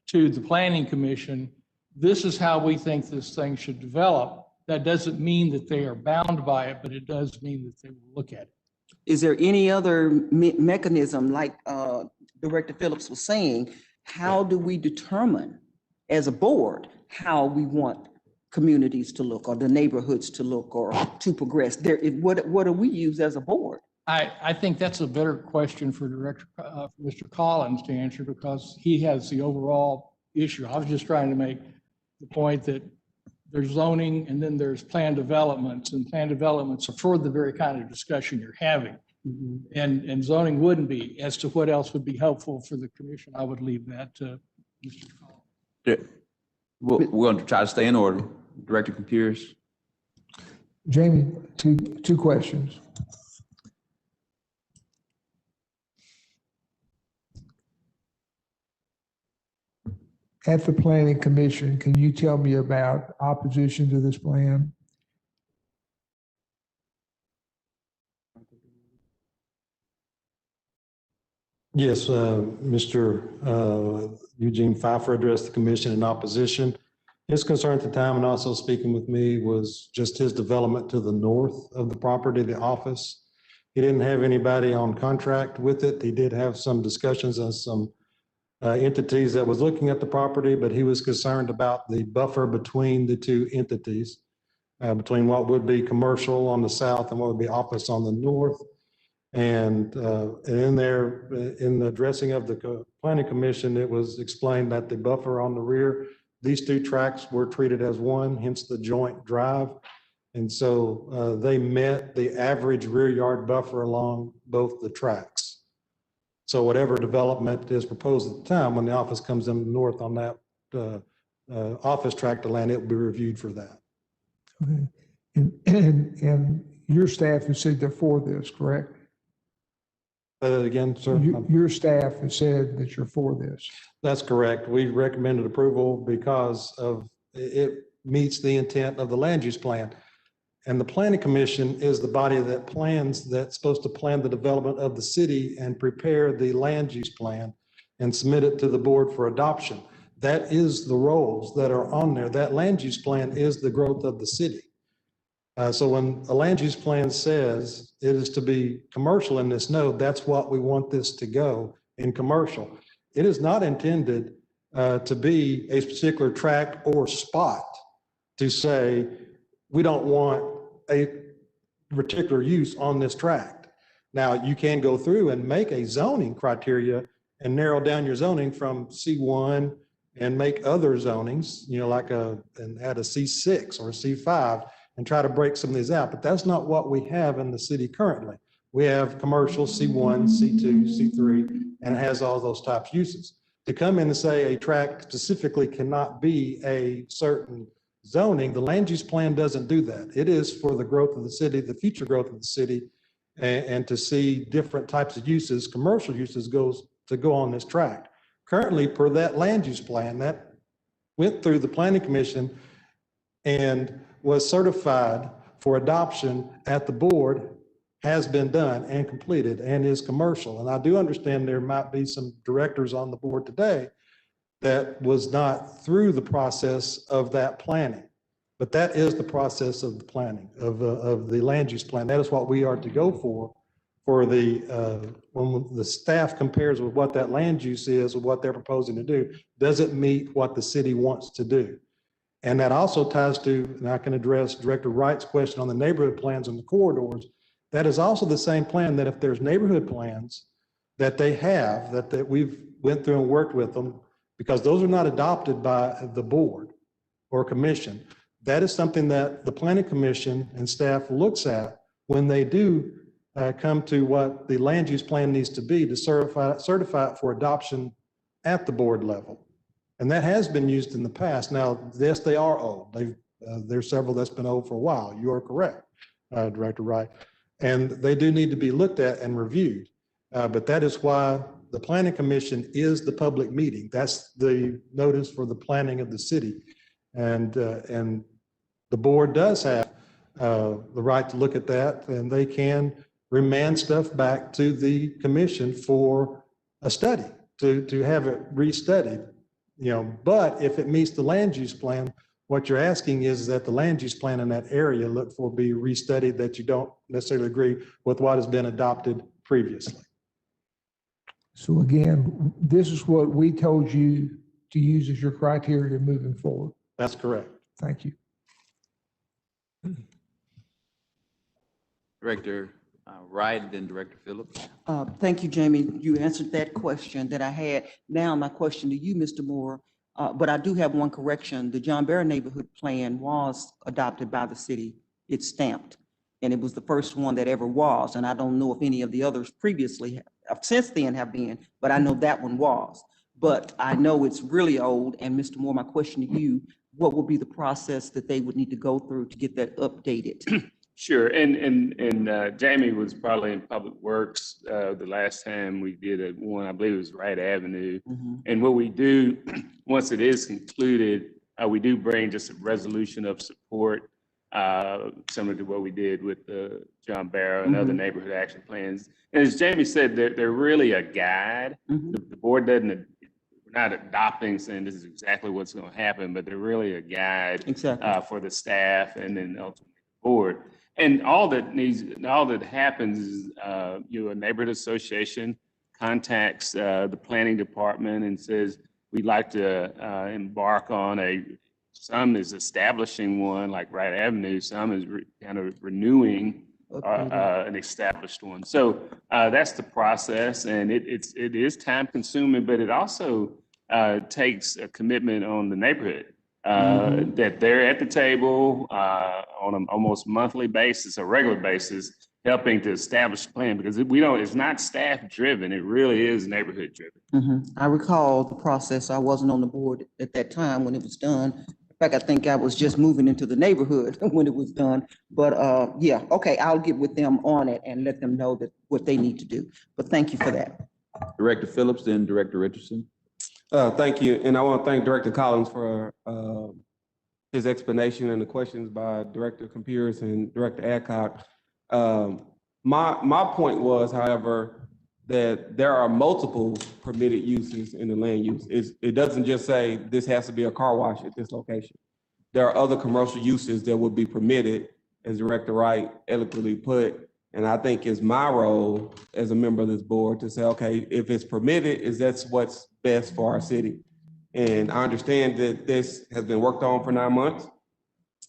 to the planning commission, this is how we think this thing should develop. That doesn't mean that they are bound by it, but it does mean that they will look at it. Is there any other mechanism, like Director Phillips was saying, how do we determine as a board how we want communities to look or the neighborhoods to look or to progress? What do we use as a board? I think that's a better question for Mr. Collins to answer, because he has the overall issue. I was just trying to make the point that there's zoning and then there's planned developments, and planned developments are for the very kind of discussion you're having. And zoning wouldn't be. As to what else would be helpful for the commission, I would leave that to Mr. Collins. Yeah. We're going to try to stay in order. Director Computers. Jamie, two questions. at the planning commission, can you tell me about opposition to this plan? Yes, Mr. Eugene Pfeiffer addressed the commission in opposition. His concern at the time, and also speaking with me, was just his development to the north of the property, the office. He didn't have anybody on contract with it. He did have some discussions on some entities that was looking at the property, but he was concerned about the buffer between the two entities, between what would be commercial on the south and what would be office on the north. And in there, in the addressing of the planning commission, it was explained that the buffer on the rear, these two tracks were treated as one, hence the joint drive. And so they met the average rear yard buffer along both the tracks. So whatever development is proposed at the time, when the office comes in north on that office tract of land, it will be reviewed for that. Okay. And your staff has said they're for this, correct? Say that again, sir? Your staff has said that you're for this. That's correct. We recommended approval because of it meets the intent of the land use plan. And the planning commission is the body that plans, that's supposed to plan the development of the city and prepare the land use plan and submit it to the board for adoption. That is the roles that are on there. That land use plan is the growth of the city. So when a land use plan says it is to be commercial in this node, that's what we want this to go in commercial. It is not intended to be a particular tract or spot to say, we don't want a particular use on this tract. Now, you can go through and make a zoning criteria and narrow down your zoning from C1 and make other zonings, you know, like and add a C6 or a C5 and try to break some of these out. But that's not what we have in the city currently. We have commercial C1, C2, C3, and it has all those types of uses. To come in and say a tract specifically cannot be a certain zoning, the land use plan doesn't do that. It is for the growth of the city, the future growth of the city, and to see different types of uses, commercial uses go on this tract. Currently, per that land use plan, that went through the planning commission and was certified for adoption at the board, has been done and completed and is commercial. And I do understand there might be some directors on the board today that was not through the process of that planning. But that is the process of the planning, of the land use plan. That is what we are to go for the, when the staff compares with what that land use is or what they're proposing to do, does it meet what the city wants to do? And that also ties to, and I can address Director Wright's question on the neighborhood plans and the corridors. That is also the same plan that if there's neighborhood plans that they have, that we've went through and worked with them, because those are not adopted by the board or commission. That is something that the planning commission and staff looks at when they do come to what the land use plan needs to be to certify it for adoption at the board level. And that has been used in the past. Now, yes, they are old. There's several that's been old for a while. You are correct, Director Wright. And they do need to be looked at and reviewed. But that is why the planning commission is the public meeting. That's the notice for the planning of the city. And the board does have the right to look at that, and they can remand stuff back to the commission for a study, to have it restudied. You know, but if it meets the land use plan, what you're asking is that the land use plan in that area look for be restudied, that you don't necessarily agree with what has been adopted previously. So again, this is what we told you to use as your criteria moving forward. That's correct. Thank you. Director Wright, then Director Phillips. Thank you, Jamie. You answered that question that I had. Now my question to you, Mr. Moore, but I do have one correction. The John Barrow Neighborhood Plan was adopted by the city. It's stamped, and it was the first one that ever was. And I don't know if any of the others previously, since then have been, but I know that one was. But I know it's really old. And Mr. Moore, my question to you, what would be the process that they would need to go through to get that updated Sure, and Jamie was probably in Public Works the last time we did one, I believe it was Wright Avenue. Mhm. And what we do, once it is concluded, we do bring just a resolution of support, similar to what we did with John Barrow and other neighborhood action plans. And as Jamie said, they're really a guide. The board doesn't, we're not adopting saying this is exactly what's going to happen, but they're really a guide Exactly. for the staff and then ultimately the board. And all that happens is, a neighborhood association contacts the planning department and says, we'd like to embark on some is establishing one like Wright Avenue, some is kind of renewing an established one. So that's the process, and it is time consuming, but it also takes a commitment on the neighborhood. That they're at the table on an almost monthly basis, a regular basis, helping to establish a plan, because it's not staff driven, it really is neighborhood driven. I recall the process. I wasn't on the board at that time when it was done. In fact, I think I was just moving into the neighborhood when it was done. But yeah, okay, I'll get with them on it and let them know that what they need to do. But thank you for that. Director Phillips, then Director Richardson. Thank you, and I want to thank Director Collins for his explanation and the questions by Director Computers and Director Adcock. My point was, however, that there are multiple permitted uses in the land use. It doesn't just say this has to be a car wash at this location. There are other commercial uses that would be permitted, as Director Wright eloquently put. And I think it's my role as a member of this board to say, okay, if it's permitted, that's what's best for our city. And I understand that this has been worked on for 9 months.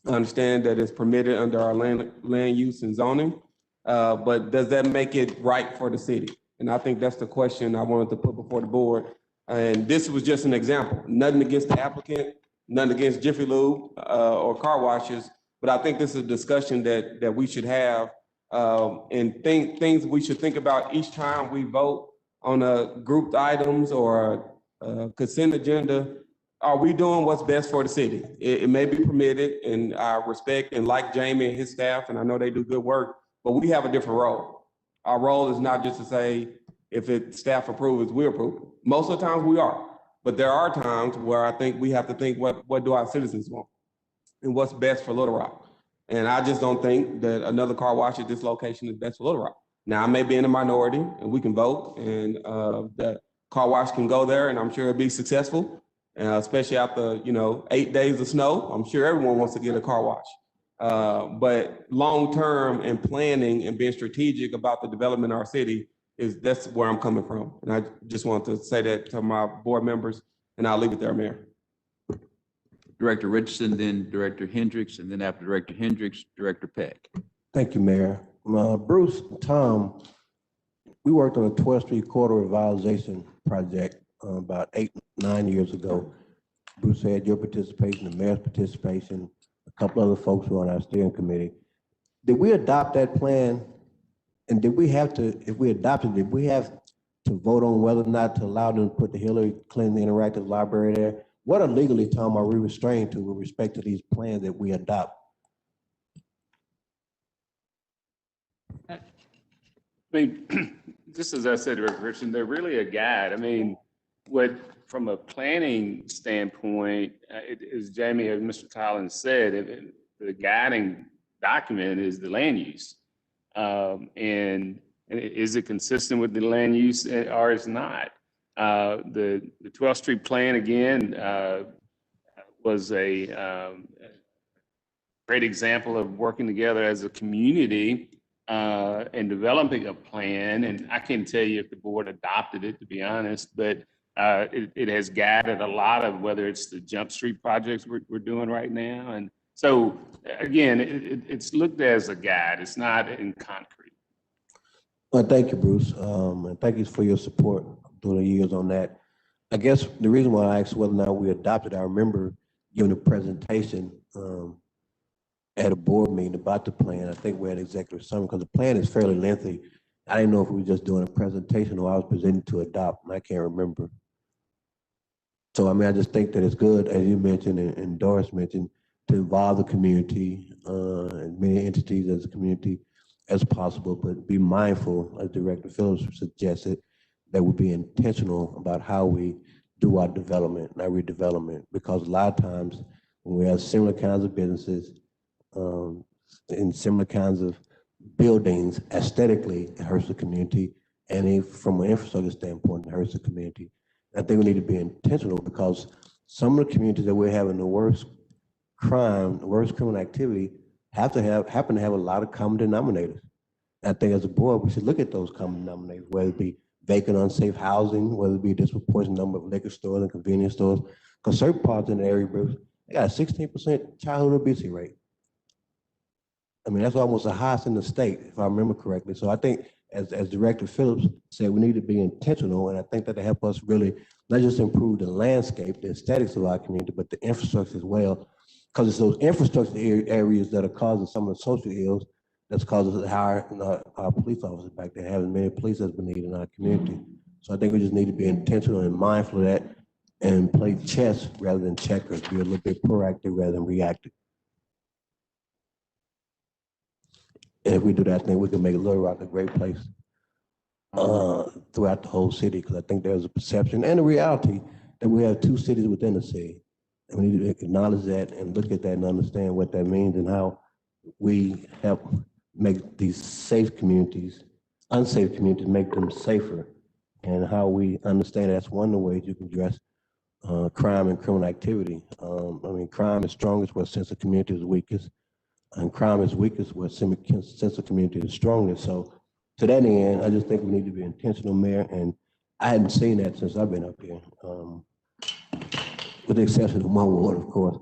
I understand that it's permitted under our land use and zoning, but does that make it right for the city? And I think that's the question I wanted to put before the board. And this was just an example, nothing against the applicant, nothing against Jiffy Lube or car washes, but I think this is a discussion that we should have and things we should think about each time we vote on a grouped items or a consent agenda. Are we doing what's best for the city? It may be permitted, and I respect and like Jamie and his staff, and I know they do good work, but we have a different role. Our role is not just to say, if staff approves, we approve. Most of the times we are, but there are times where I think we have to think, what do our citizens want? And what's best for Little Rock? And I just don't think that another car wash at this location is best for Little Rock. Now, I may be in a minority, and we can vote, and the car wash can go there, and I'm sure it'll be successful. Especially after 8 days of snow, I'm sure everyone wants to get a car wash. But long-term and planning and being strategic about the development of our city that's where I'm coming from. And I just want to say that to my board members, and I'll leave it there, Mayor. Director Richardson, then Director Hendricks, and then after Director Hendricks, Director Peck. Thank you, Mayor. Bruce, Tom, we worked on a 12th Street corridor revitalization project about 8-9 years ago. Bruce had your participation, the mayor's participation, a couple other folks who were on our steering committee. Did we adopt that plan? And did we have to, if we adopted, did we have to vote on whether or not to allow them to put the Hillary Clinton Interactive Library there? What legally, Tom, are we restrained to with respect to these plans that we adopt? I mean, just as I said, Richard, they're really a guide. I mean, from a planning standpoint, as Jamie and Mr. Collins said, the guiding document is the land use. And is it consistent with the land use or is not? The 12th Street plan, again, was a great example of working together as a community and developing a plan. And I can't tell you if the board adopted it, to be honest, but it has guided a lot of whether it's the Jump Street projects we're doing right now. And so, again, it's looked as a guide. It's not in concrete. Well, thank you, Bruce. And thank you for your support through the years on that. I guess the reason why I asked whether or not we adopted, I remember giving a presentation at a board meeting about the plan. I think we had executive summary because the plan is fairly lengthy. I didn't know if we were just doing a presentation or I was presenting to adopt, and I can't remember. So, I mean, I just think that it's good, as you mentioned and Doris mentioned, to involve the community, and many entities as a community as possible, but be mindful, as Director Phillips suggested, that we be intentional about how we do our development and our redevelopment, because a lot of times when we have similar kinds of businesses, in similar kinds of buildings, aesthetically, it hurts the community, and from an infrastructure standpoint, it hurts the community. I think we need to be intentional, because some of the communities that we're having the worst crime, the worst criminal activity, happen to have a lot of common denominators. I think as a board, we should look at those common denominators, whether it be vacant, unsafe housing, whether it be a disproportionate number of liquor stores and convenience stores, because certain parts in the area, Bruce, they got a 16% childhood obesity rate. I mean, that's almost the highest in the state, if I remember correctly. So I think, as Director Phillips said, we need to be intentional, and I think that will help us really not just improve the landscape, the aesthetics of our community, but the infrastructure as well, because it's those infrastructure areas that are causing some of the social ills that's causing us to hire our police officers back there, having many police as we need in our community. So I think we just need to be intentional and mindful of that and play chess rather than checkers, be a little bit proactive rather than reactive. And if we do that, I think we can make Little Rock a great place throughout the whole city, because I think there's a perception and a reality that we have two cities within the city. And we need to acknowledge that and look at that and understand what that means and how we help make these safe communities, unsafe communities, make them safer, and how we understand that's one of the ways you can address crime and criminal activity. I mean, crime is strongest where sense of community is weakest, and crime is weakest where sense of community is strongest. So to that end, I just think we need to be intentional, Mayor, and I hadn't seen that since I've been up here, with the exception of my ward, of course.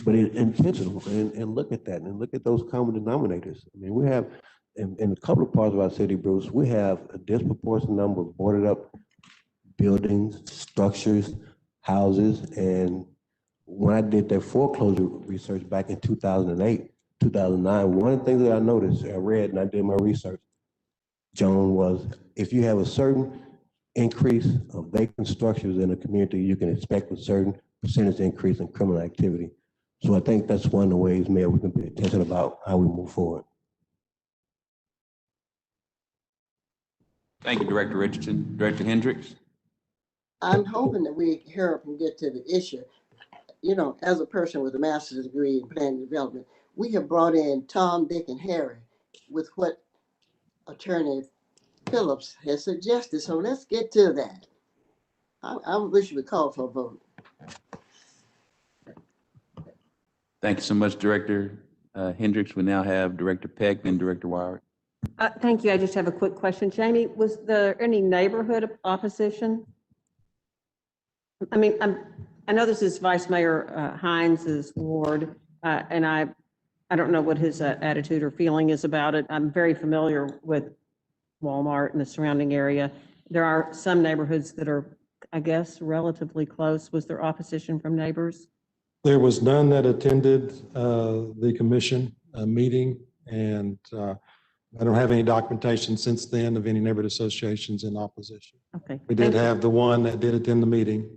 But intentional, and look at that, and look at those common denominators. I mean, we have, in a couple of parts of our city, Bruce, we have a disproportionate number of boarded up buildings, structures, houses, and when I did that foreclosure research back in 2008, 2009, one of the things that I noticed, I read and I did my research, Joan, was if you have a certain increase of vacant structures in a community, you can expect a certain percentage increase in criminal activity. So I think that's one of the ways, Mayor, we can be attentive about how we move forward. Thank you, Director Richardson. Director Hendricks? I'm hoping that we hear up and get to the issue. You know, as a person with a master's degree in planning and development, we have brought in Tom, Dick, and Harry with what Attorney Phillips has suggested. So let's get to that. I wish we would call for a vote. Thank you so much, Director Hendricks. We now have Director Peck and Director Wire. Thank you. I just have a quick question. Jamie, was there any neighborhood opposition? I mean, I know this is Vice Mayor Hines's ward, and I don't know what his attitude or feeling is about it. I'm very familiar with Walmart and the surrounding area. There are some neighborhoods that are, I guess, relatively close. Was there opposition from neighbors? There was none that attended the commission meeting, and I don't have any documentation since then of any neighborhood associations in opposition. Okay. We did have the one that did attend the meeting,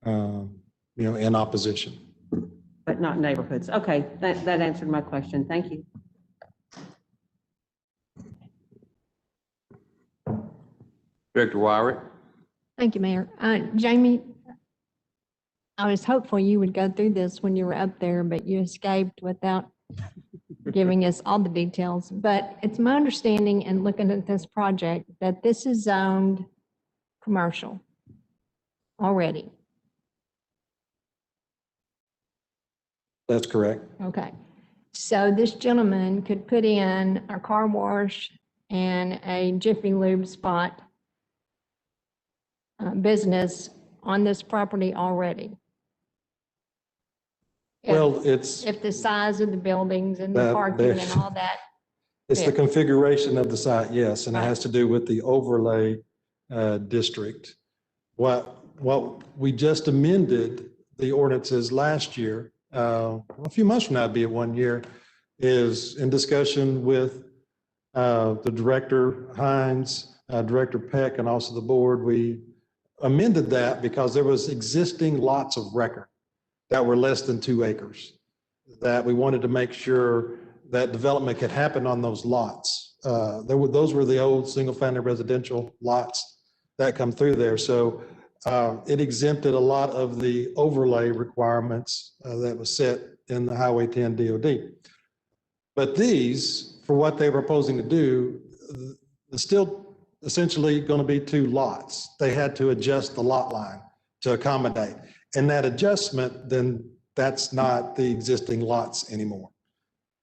in opposition. But not neighborhoods. Okay, that answered my question. Thank you. Director Wire. Thank you, Mayor. Jamie, I was hopeful you would go through this when you were up there, but you escaped without giving us all the details. But it's my understanding, and looking at this project, that this is zoned commercial already. That's correct. Okay. So this gentleman could put in a car wash and a Jiffy Lube spot business on this property already. Well, it's If the size of the buildings and the parking and all that. it's the configuration of the site, yes, and it has to do with the overlay district. What we just amended the ordinances last year, a few months from now, be it 1 year, is in discussion with the Director Hines, Director Peck, and also the board. We amended that because there was existing lots of record that were less than 2 acres. that we wanted to make sure that development could happen on those lots. Those were the old single-family residential lots that come through there. So it exempted a lot of the overlay requirements that was set in the Highway 10 DOD. But these, for what they were proposing to do, there's still essentially going to be two lots. They had to adjust the lot line to accommodate. And that adjustment, then that's not the existing lots anymore.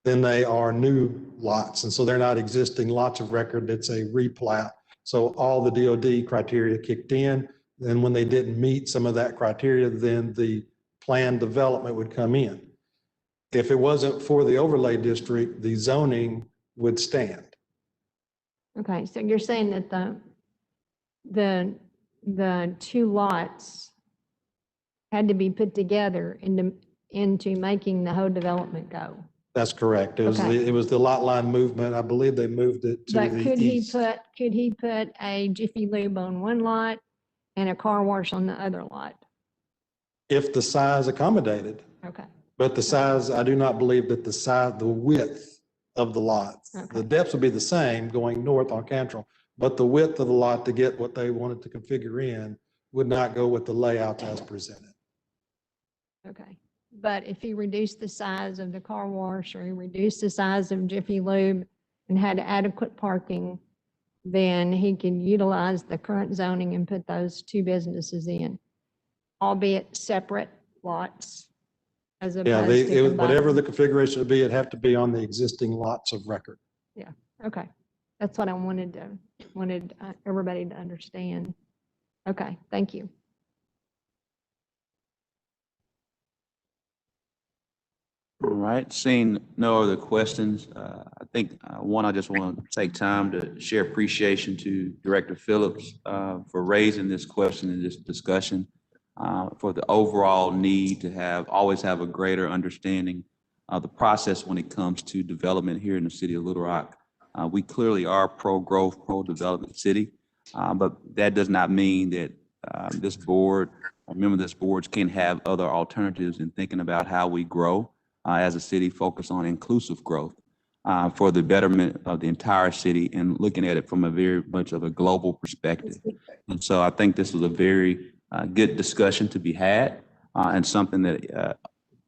Then they are new lots. And so they're not existing lots of record. It's a replat. So all the DOD criteria kicked in. Then when they didn't meet some of that criteria, then the planned development would come in. If it wasn't for the overlay district, the zoning would stand. Okay, so you're saying that the two lots had to be put together into making the whole development go? That's correct. It was Okay. it was the lot line movement. I believe they moved it to But the could he east. put a Jiffy Lube on one lot and a car wash on the other lot? If the size accommodated, Okay, but the size, I do not believe that the width of the lot, Okay. the depths would be the same going north on Cantrell, but the width of the lot to get what they wanted to configure in would not go with the layout as presented. okay. But if he reduced the size of the car wash or he reduced the size of Jiffy Lube and had adequate parking, then he can utilize the current zoning and put those two businesses in, albeit separate lots as Yeah, opposed to whatever the combining. configuration would be, it'd have to be on the existing lots of record. Okay, that's what I wanted everybody to understand. Okay, thank you. All right, seeing no other questions, I think, one, I just want to take time to share appreciation to Director Phillips for raising this question in this discussion, for the overall need to always have a greater understanding of the process when it comes to development here in the city of Little Rock. We clearly are pro-growth, pro-development city, but that does not mean that this board, or this boards can have other alternatives in thinking about how we grow. As a city, focus on inclusive growth for the betterment of the entire city and looking at it from a very much of a global perspective. And so I think this was a very good discussion to be had and something that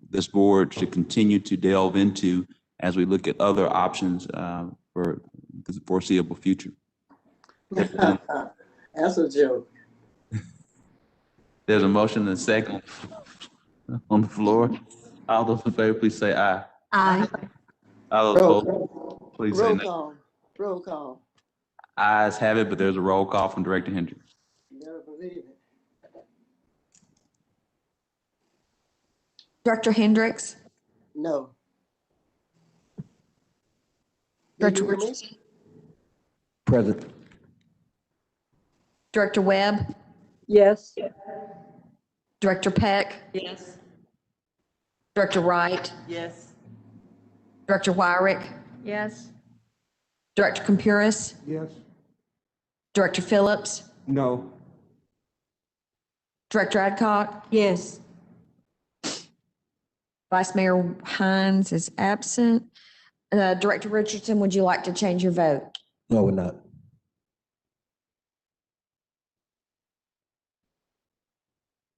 this board should continue to delve into as we look at other options for the foreseeable future. That's a joke. There's a motion and a second on the floor. All those in favor, please say aye. Aye. All those Roll opposed, call. please say Roll nay. call. Roll call. Ayes have it, but there's a roll call from Director Hendricks. You better believe it. Director Hendricks, No. Director Did you hear me? Richardson, Present. Director Webb, Yes. Director Peck, Yes. Director Wright, Yes. Director Wyrick, Yes? Director Compuris, Yes. Director Phillips, No. Director Adcock, Yes. Vice Mayor Hines is absent. Director Richardson, would you like to change your vote? No, we're not.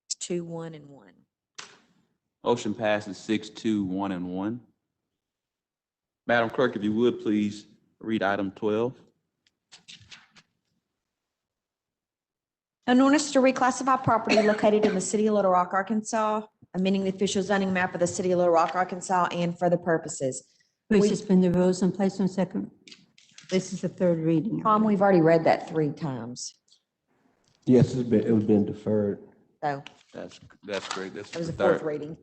It's 2, 1, and 1. Motion passes 6-2, 1 and 1. Madam Clerk, if you would, please read item 12. An ordinance to reclassify property located in the city of Little Rock, Arkansas, amending the official zoning map of the city of Little Rock, Arkansas, and for the purposes. We We- suspend the rules and place on second. This is the third reading. Tom, we've already read that 3 times. Yes, it was being deferred. So That's great. This that was is the the 4th third. reading.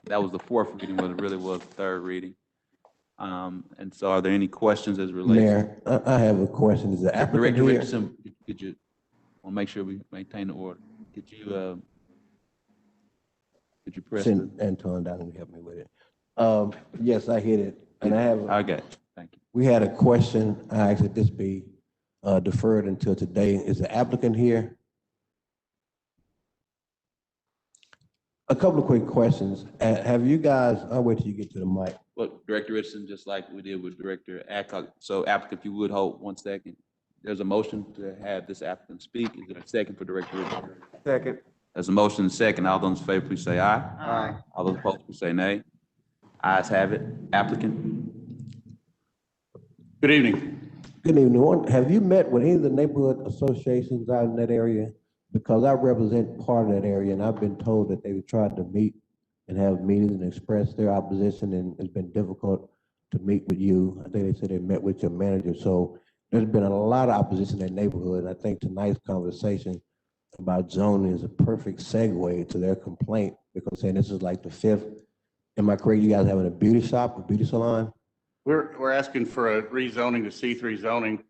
That was the 4th reading, but it really was the 3rd reading. And so are there any questions as relates? Mayor, I have a question. Is the applicant Director here? Richardson, could you, want to make sure we maintain the order. Could you press the, Send Anton down and help me with it. Yes, I hit it. And I have, I got it. Thank you. we had a question. I asked that this be deferred until today. Is the applicant here? A couple of quick questions. Have you guys, I'll wait till you get to the mic. Well, Director Richardson, just like we did with Director Adcock, so applicant, if you would hold 1 second. There's a motion to have this applicant speak. Is there a second for Director Richardson? Second. There's a motion and a second. All those in favor, please say aye. Aye. All those opposed, please say nay. Ayes have it. Applicant? Good evening. Good evening. Have you met with any of the neighborhood associations out in that area? Because I represent part of that area, and I've been told that they've tried to meet and have meetings and express their opposition, and it's been difficult to meet with you. I think they said they met with your manager. So there's been a lot of opposition in that neighborhood. I think tonight's conversation about zoning is a perfect segue to their complaint, because saying this is like the 5th. Am I correct? You guys having a beauty shop, a beauty salon? We're asking for a rezoning to C3 zoning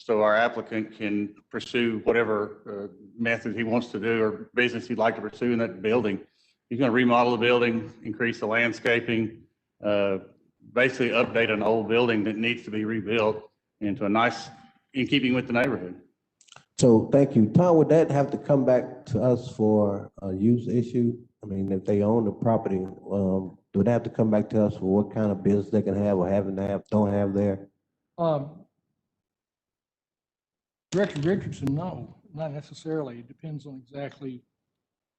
so our applicant can pursue whatever method he wants to do or business he'd like to pursue in that building. He's going to remodel the building, increase the landscaping, basically update an old building that needs to be rebuilt into a nice, in keeping with the neighborhood. So thank you. Tom, would that have to come back to us for a use issue? I mean, if they own the property, do they have to come back to us for what kind of business they can have or don't have there? Director Richardson, no, not necessarily. It depends on exactly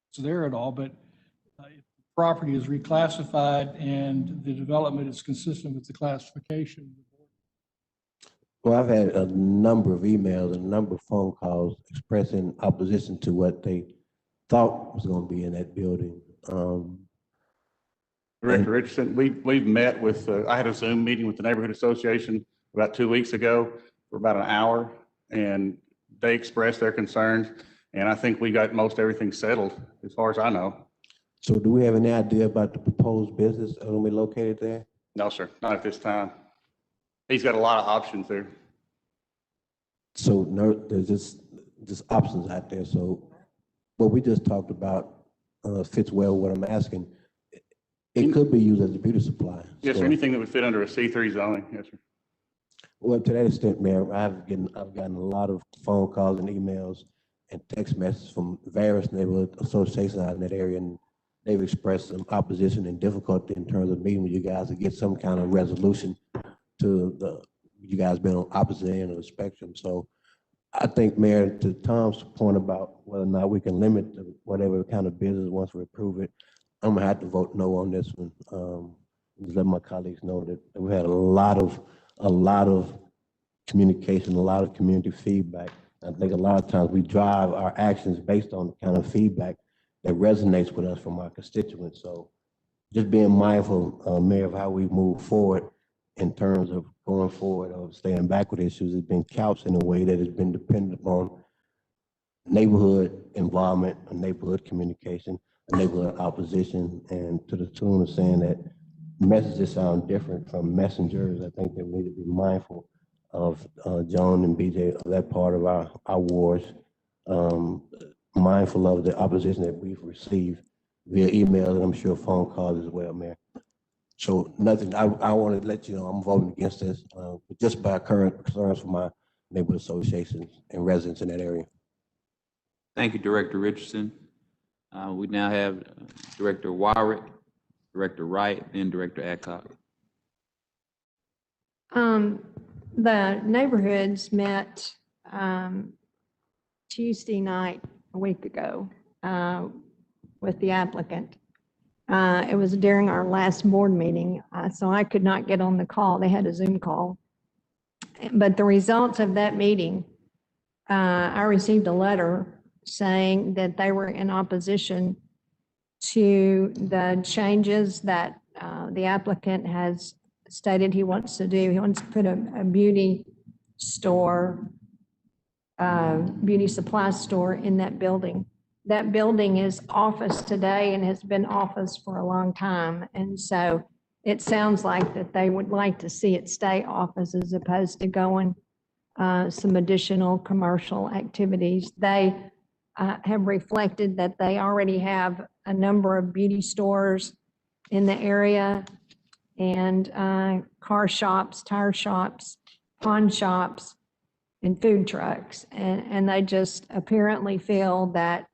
what's there at all, but if the property is reclassified and the development is consistent with the classification. Well, I've had a number of emails and a number of phone calls expressing opposition to what they thought was going to be in that building. Director Richardson, we've met with, I had a Zoom meeting with the Neighborhood Association about 2 weeks ago for about an hour, and they expressed their concerns, and I think we got most everything settled as far as I know. So do we have any idea about the proposed business that will be located there? No, sir, not at this time. He's got a lot of options there. So no, there's just options out there. So what we just talked about fits well what I'm asking. It could be used as a beauty supply. Yes, sir, anything that would fit under a C3 zoning, yes, sir. Well, to that extent, Mayor, I've gotten a lot of phone calls and emails and text messages from various neighborhood associations out in that area, and they've expressed some opposition and difficulty in terms of meeting with you guys to get some kind of resolution to you guys being on opposite end of the spectrum. So I think, Mayor, to Tom's point about whether or not we can limit whatever kind of business once we approve it, I'm gonna have to vote no on this one. Just let my colleagues know that we had a lot of communication, a lot of community feedback. I think a lot of times we drive our actions based on the kind of feedback that resonates with us from our constituents. So just being mindful, Mayor, of how we move forward in terms of going forward or staying back with issues has been couched in a way that has been dependent upon neighborhood involvement, a neighborhood communication, a neighborhood opposition, and to the tune of saying that messages sound different from messengers. I think that we need to be mindful of Joan and BJ, of that part of our wars, mindful of the opposition that we've received via email and I'm sure phone calls as well, Mayor. So nothing, I want to let you know I'm voting against this just by current concerns from my neighborhood associations and residents in that area. Thank you, Director Richardson. We now have Director Warwick, Director Wright, and Director Adcock. The neighborhoods met Tuesday night a week ago with the applicant. It was during our last board meeting, so I could not get on the call. They had a Zoom call. But the results of that meeting, I received a letter saying that they were in opposition to the changes that the applicant has stated he wants to do. He wants to put a beauty store, beauty supply store in that building. That building is office today and has been office for a long time. And so it sounds like that they would like to see it stay office as opposed to going some additional commercial activities. They have reflected that they already have a number of beauty stores in the area and car shops, tire shops, pawn shops, and food trucks. And they just apparently feel that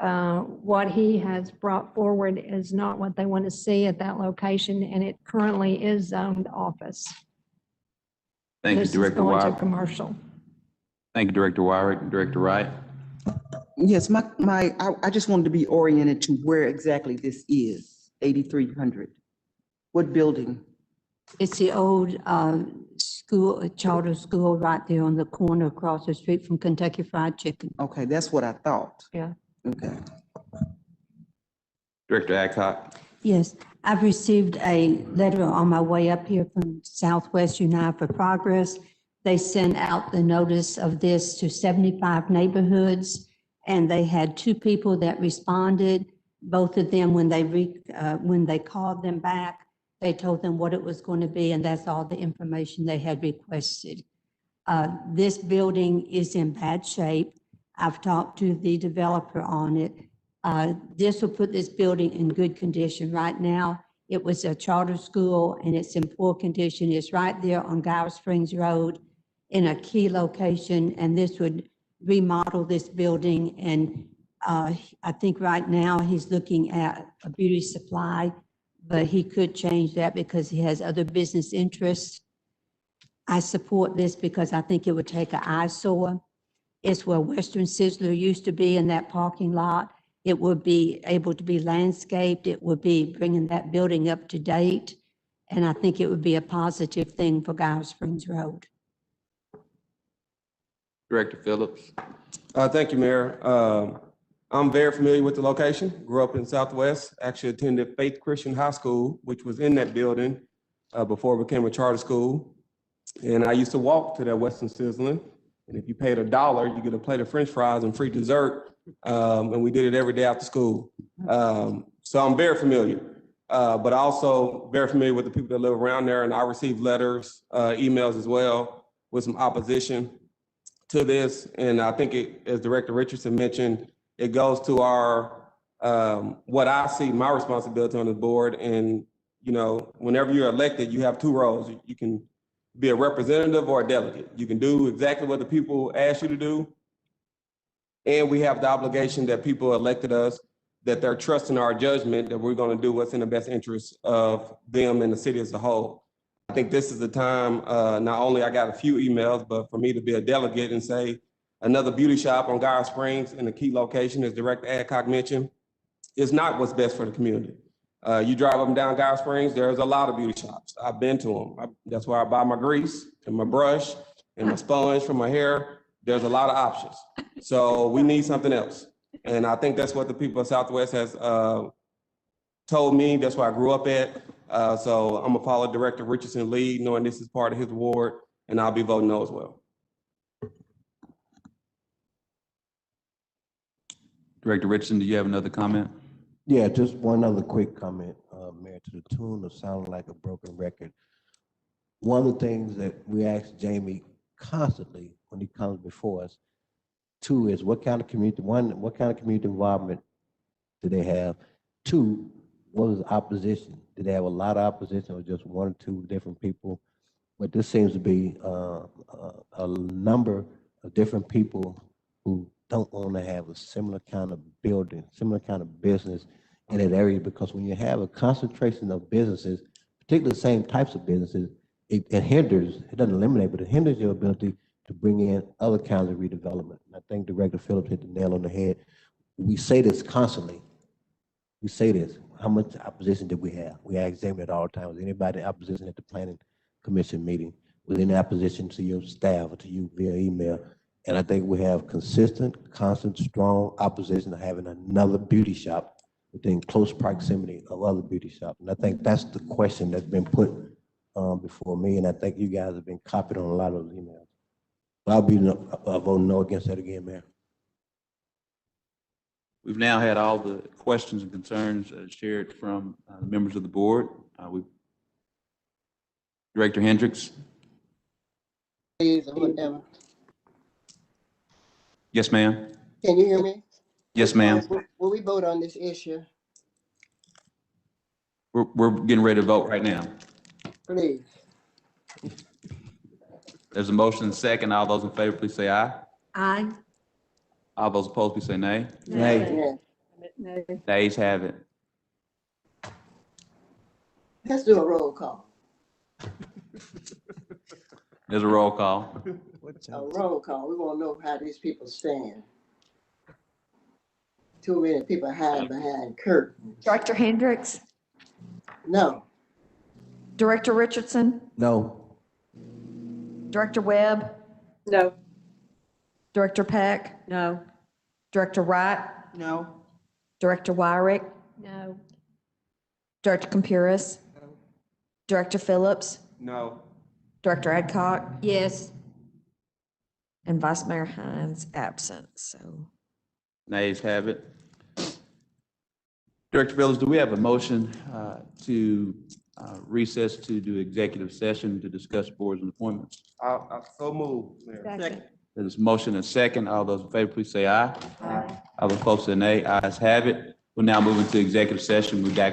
what he has brought forward is not what they want to see at that location, and it currently is zoned office. Thank you, This is Director going to Wyrick. commercial. Thank you, Director Wyrick. Director Wright. Yes, I just wanted to be oriented to where exactly this is, 8300. What building? It's the old school, charter school right there on the corner across the street from Kentucky Fried Chicken. Okay, that's what I thought. Yeah. Okay. Director Adcock. Yes, I've received a letter on my way up here from Southwest United for Progress. They sent out the notice of this to 75 neighborhoods, and they had 2 people that responded. Both of them, when they called them back, they told them what it was going to be, and that's all the information they had requested. This building is in bad shape. I've talked to the developer on it. This will put this building in good condition. Right now, it was a charter school and it's in poor condition. It's right there on Guy Springs Road in a key location, and this would remodel this building. And I think right now he's looking at a beauty supply, but he could change that because he has other business interests. I support this because I think it would take an eyesore. It's where Western Sizzler used to be in that parking lot. It would be able to be landscaped. It would be bringing that building up to date. And I think it would be a positive thing for Guy Springs Road. Director Phillips. Thank you, Mayor. I'm very familiar with the location. Grew up in Southwest, actually attended Faith Christian High School, which was in that building before it became a charter school. And I used to walk to that Western Sizzling. And if you paid $1, you get a plate of French fries and free dessert. And we did it every day after school. So I'm very familiar, but also very familiar with the people that live around there. And I received letters, emails as well with some opposition to this. And I think as Director Richardson mentioned, it goes to our, what I see my responsibility on the board. And, you know, whenever you're elected, you have 2 roles. You can be a representative or a delegate. You can do exactly what the people ask you to do. And we have the obligation that people elected us, that they're trusting our judgment, that we're going to do what's in the best interest of them and the city as a whole. I think this is the time, not only I got a few emails, but for me to be a delegate and say another beauty shop on Guy Springs in a key location, as Director Adcock mentioned, is not what's best for the community. You drive up and down Guy Springs, there's a lot of beauty shops. I've been to them. That's where I buy my grease and my brush and my sponge for my hair. There's a lot of options. So we need something else. And I think that's what the people of Southwest has told me. That's where I grew up at. So I'm gonna follow Director Richardson lead, knowing this is part of his ward, and I'll be voting no as well. Director Richardson, do you have another comment? Yeah, just one other quick comment, Mayor, to the tune of sounding like a broken record. One of the things that we ask Jamie constantly when he comes before us, 2 is what kind of community, what kind of community involvement do they have? 2, what is opposition? Do they have a lot of opposition or just 1 or 2 different people? But this seems to be a number of different people who don't want to have a similar kind of building, similar kind of business in that area, because when you have a concentration of businesses, particularly the same types of businesses, it hinders, it doesn't eliminate, but it hinders your ability to bring in other kinds of redevelopment. And I think Director Phillips hit the nail on the head. We say this constantly. We say this. How much opposition did we have? We ask Jamie at all times. Was anybody in opposition at the planning commission meeting? Was any opposition to your staff or to you via email? And I think we have consistent, constant, strong opposition to having another beauty shop within close proximity of other beauty shops. And I think that's the question that's been put before me. And I think you guys have been copied on a lot of those emails. I'll be voting no against that again, Mayor. We've now had all the questions and concerns shared from members of the board. Director Hendricks. Please, or whatever. Yes, ma'am. Can you hear me? Yes, ma'am. Will we vote on this issue? We're getting ready to vote right now. Please. There's a motion and a second. All those in favor, please say aye. Aye. All those opposed, please say nay. Nay. No. The ayes have it. Let's do a roll call. There's a roll call. A roll call. We want to know how these people stand. Too many people hiding behind curtains. Director Hendricks, No. Director Richardson, No. Director Webb, No. Director Peck, No. Director Wright, No. Director Wyrick, No. Director Compuris, Director Phillips, No. Director Adcock, Yes. and Vice Mayor Hines absent, so. The ayes have it. Director Phillips, do we have a motion to recess to do executive session to discuss boards and appointments? I so move, Mayor. Second. There's a motion and second. All those in favor, please say aye. Aye. All those opposed say nay. Ayes have it. We're now moving to executive session. We'll be back